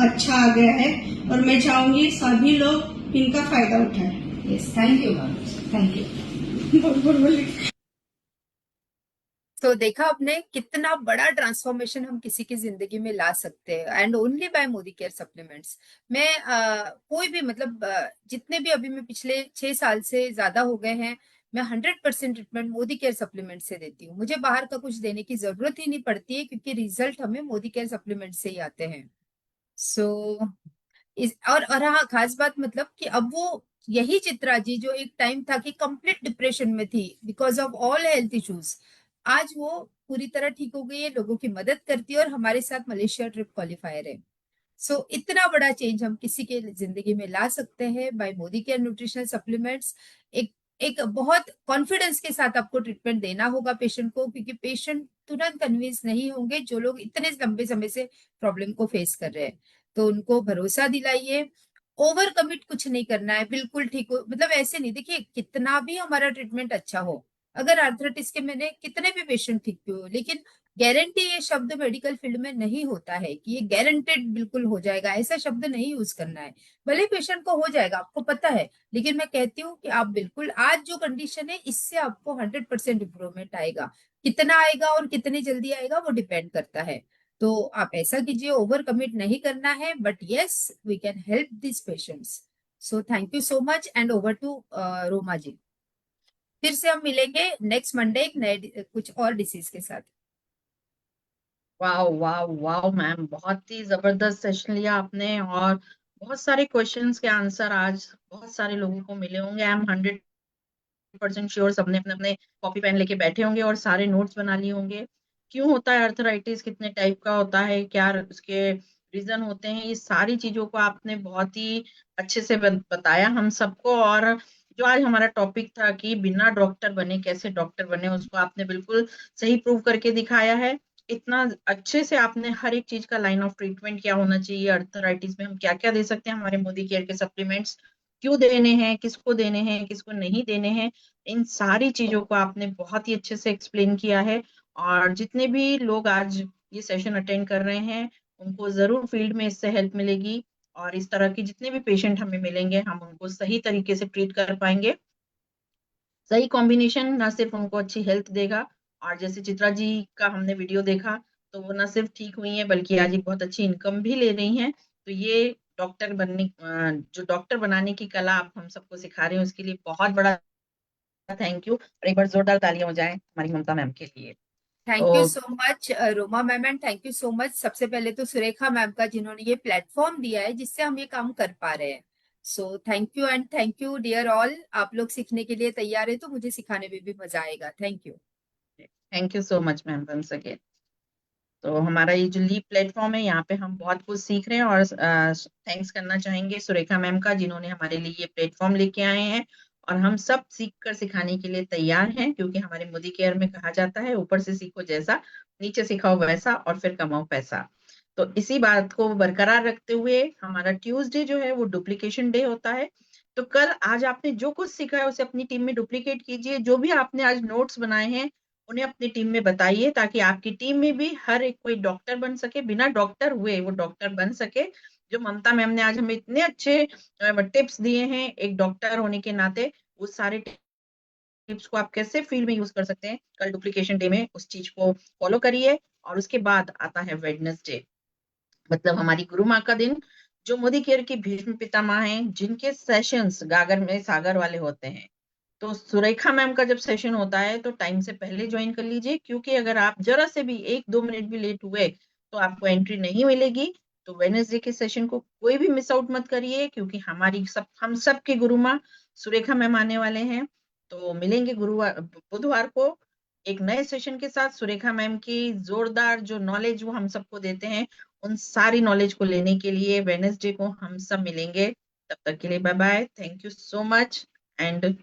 अच्छा आ गया है और मैं चाहूंगी सभी लोग इनका फायदा उठाएं। Yes, thank you ma'am, thank you. तो देखा आपने कितना बड़ा ट्रांसफॉर्मेशन हम किसी की जिंदगी में ला सकते हैं, and only by Modi care supplements. मैं कोई भी मतलब जितने भी अभी मैं पिछले 6 साल से ज्यादा हो गए हैं, मैं 100% ट्रीटमेंट मोदी केयर सप्लीमेंट से देती हूँ। मुझे बाहर का कुछ देने की जरूरत ही नहीं पड़ती है, क्योंकि रिजल्ट हमें मोदी केयर सप्लीमेंट से ही आते हैं। सो और हाँ, खास बात मतलब कि अब वो यही चित्रा जी जो एक टाइम था कि कंप्लीट डिप्रेशन में थी because of all health issues, आज वो पूरी तरह ठीक हो गई है, लोगों की मदद करती है और हमारे साथ मलेशिया ट्रिप क्वालिफायर है। सो इतना बड़ा चेंज हम किसी के जिंदगी में ला सकते हैं by Modicare nutritional supplements. एक बहुत कॉन्फिडेंस के साथ आपको ट्रीटमेंट देना होगा पेशेंट को, क्योंकि पेशेंट तुरंत कन्विंस नहीं होंगे जो लोग इतने लंबे समय से प्रॉब्लम को फेस कर रहे हैं। तो उनको भरोसा दिलाइए, ओवर कमिट कुछ नहीं करना है, बिल्कुल ठीक हो, मतलब ऐसे नहीं। देखिए कितना भी हमारा ट्रीटमेंट अच्छा हो, अगर आर्थराइटिस के मैंने कितने भी पेशेंट ठीक हो, लेकिन गारंटी ये शब्द मेडिकल फील्ड में नहीं होता है कि ये गारंटेड बिल्कुल हो जाएगा, ऐसा शब्द नहीं यूज करना है। भले पेशेंट को हो जाएगा, आपको पता है, लेकिन मैं कहती हूँ कि आप बिल्कुल आज जो कंडीशन है इससे आपको 100% इम्प्रूवमेंट आएगा। कितना आएगा और कितनी जल्दी आएगा वो डिपेंड करता है। तो आप ऐसा कीजिए, ओवर कमिट नहीं करना है, but yes we can help this patients. So thank you so much and over to Roma ji. फिर से हम मिलेंगे नेक्स्ट मंडे एक नए कुछ और डिसीज के साथ। वाओ वाओ वाओ मैम, बहुत ही जबरदस्त सेशन लिया आपने और बहुत सारे क्वेश्चंस के आंसर आज बहुत सारे लोगों को मिले होंगे। आई एम 100% श्योर सबने अपने अपने कॉपी पेन लेके बैठे होंगे और सारे नोट्स बना लिए होंगे। क्यों होता है अर्थराइटिस, कितने टाइप का होता है, क्या उसके रीजन होते हैं, ये सारी चीजों को आपने बहुत ही अच्छे से बताया हम सबको। और जो आज हमारा टॉपिक था कि बिना डॉक्टर बने कैसे डॉक्टर बने, उसको आपने बिल्कुल सही प्रूव करके दिखाया है। इतना अच्छे से आपने हर एक चीज का लाइन ऑफ ट्रीटमेंट क्या होना चाहिए, अर्थराइटिस में हम क्या क्या दे सकते हैं, हमारे मोदी केयर के सप्लीमेंट्स क्यों देने हैं, किसको देने हैं, किसको नहीं देने हैं, इन सारी चीजों को आपने बहुत ही अच्छे से एक्सप्लेन किया है। और जितने भी लोग आज ये सेशन अटेंड कर रहे हैं उनको जरूर फील्ड में इससे हेल्प मिलेगी और इस तरह के जितने भी पेशेंट हमें मिलेंगे हम उनको सही तरीके से ट्रीट कर पाएंगे। सही कॉम्बिनेशन ना सिर्फ उनको अच्छी हेल्थ देगा, और जैसे चित्रा जी का हमने वीडियो देखा तो वो ना सिर्फ ठीक हुई हैं बल्कि आज एक बहुत अच्छी इनकम भी ले रही हैं। तो ये डॉक्टर बनने जो डॉक्टर बनाने की कला आप हम सबको सिखा रहे हैं उसके लिए बहुत बड़ा थैंक यू। और एक बार जोरदार तालियां हो जाएं हमारी ममता मैम के लिए। थैंक यू तो so much Roma ma'am and thank you so much सबसे पहले तो सुरेखा मैम का, जिन्होंने ये प्लेटफॉर्म दिया है जिससे हम ये काम कर पा रहे हैं। So thank you and thank you dear all. आप लोग सीखने के लिए तैयार है तो मुझे सिखाने में भी मजा आएगा। Thank you. Thank you so much ma'am once again. तो हमारा ये जो लीप प्लेटफॉर्म है, यहाँ पे हम बहुत कुछ सीख रहे हैं और थैंक्स करना चाहेंगे सुरेखा मैम का, जिन्होंने हमारे लिए ये प्लेटफॉर्म लेके आए हैं। और हम सब सीख कर सिखाने के लिए तैयार हैं, क्योंकि हमारे मोदी केयर में कहा जाता है ऊपर से सीखो जैसा, नीचे सिखाओ वैसा, और फिर कमाओ पैसा। तो इसी बात को बरकरार रखते हुए हमारा ट्यूसडे जो है वो डुप्लीकेशन डे होता है। तो कल आज आपने जो कुछ सीखा है उसे अपनी टीम में डुप्लीकेट कीजिए। जो भी आपने आज नोट्स बनाए हैं उन्हें अपनी टीम में बताइए, ताकि आपकी टीम में भी हर एक कोई डॉक्टर बन सके, बिना डॉक्टर हुए वो डॉक्टर बन सके। जो ममता मैम ने आज हमें इतने अच्छे टिप्स दिए हैं एक डॉक्टर होने के नाते, वो सारे टिप्स को आप कैसे फील्ड में यूज कर सकते हैं, कल डुप्लीकेशन डे में उस चीज को फॉलो करिए। और उसके बाद आता है वेडनेसडे, मतलब हमारी गुरु माँ का दिन, जो मोदी केयर की भीष्म पितामह हैं, जिनके सेशंस गागर में सागर वाले होते हैं। तो सुरेखा मैम का जब सेशन होता है तो टाइम से पहले ज्वाइन कर लीजिए, क्योंकि अगर आप जरा से भी 1-2 मिनट भी लेट हुए तो आपको एंट्री नहीं मिलेगी। तो वेडनेसडे के सेशन को कोई भी मिस आउट मत करिए, क्योंकि हम सब के गुरु माँ सुरेखा मैम आने वाले हैं। तो मिलेंगे गुरुवार बुधवार को एक नए सेशन के साथ। सुरेखा मैम की जोरदार जो नॉलेज वो हम सबको देते हैं, उन सारी नॉलेज को लेने के लिए वेडनेसडे को हम सब मिलेंगे। तब तक के लिए bye bye, thank you so much and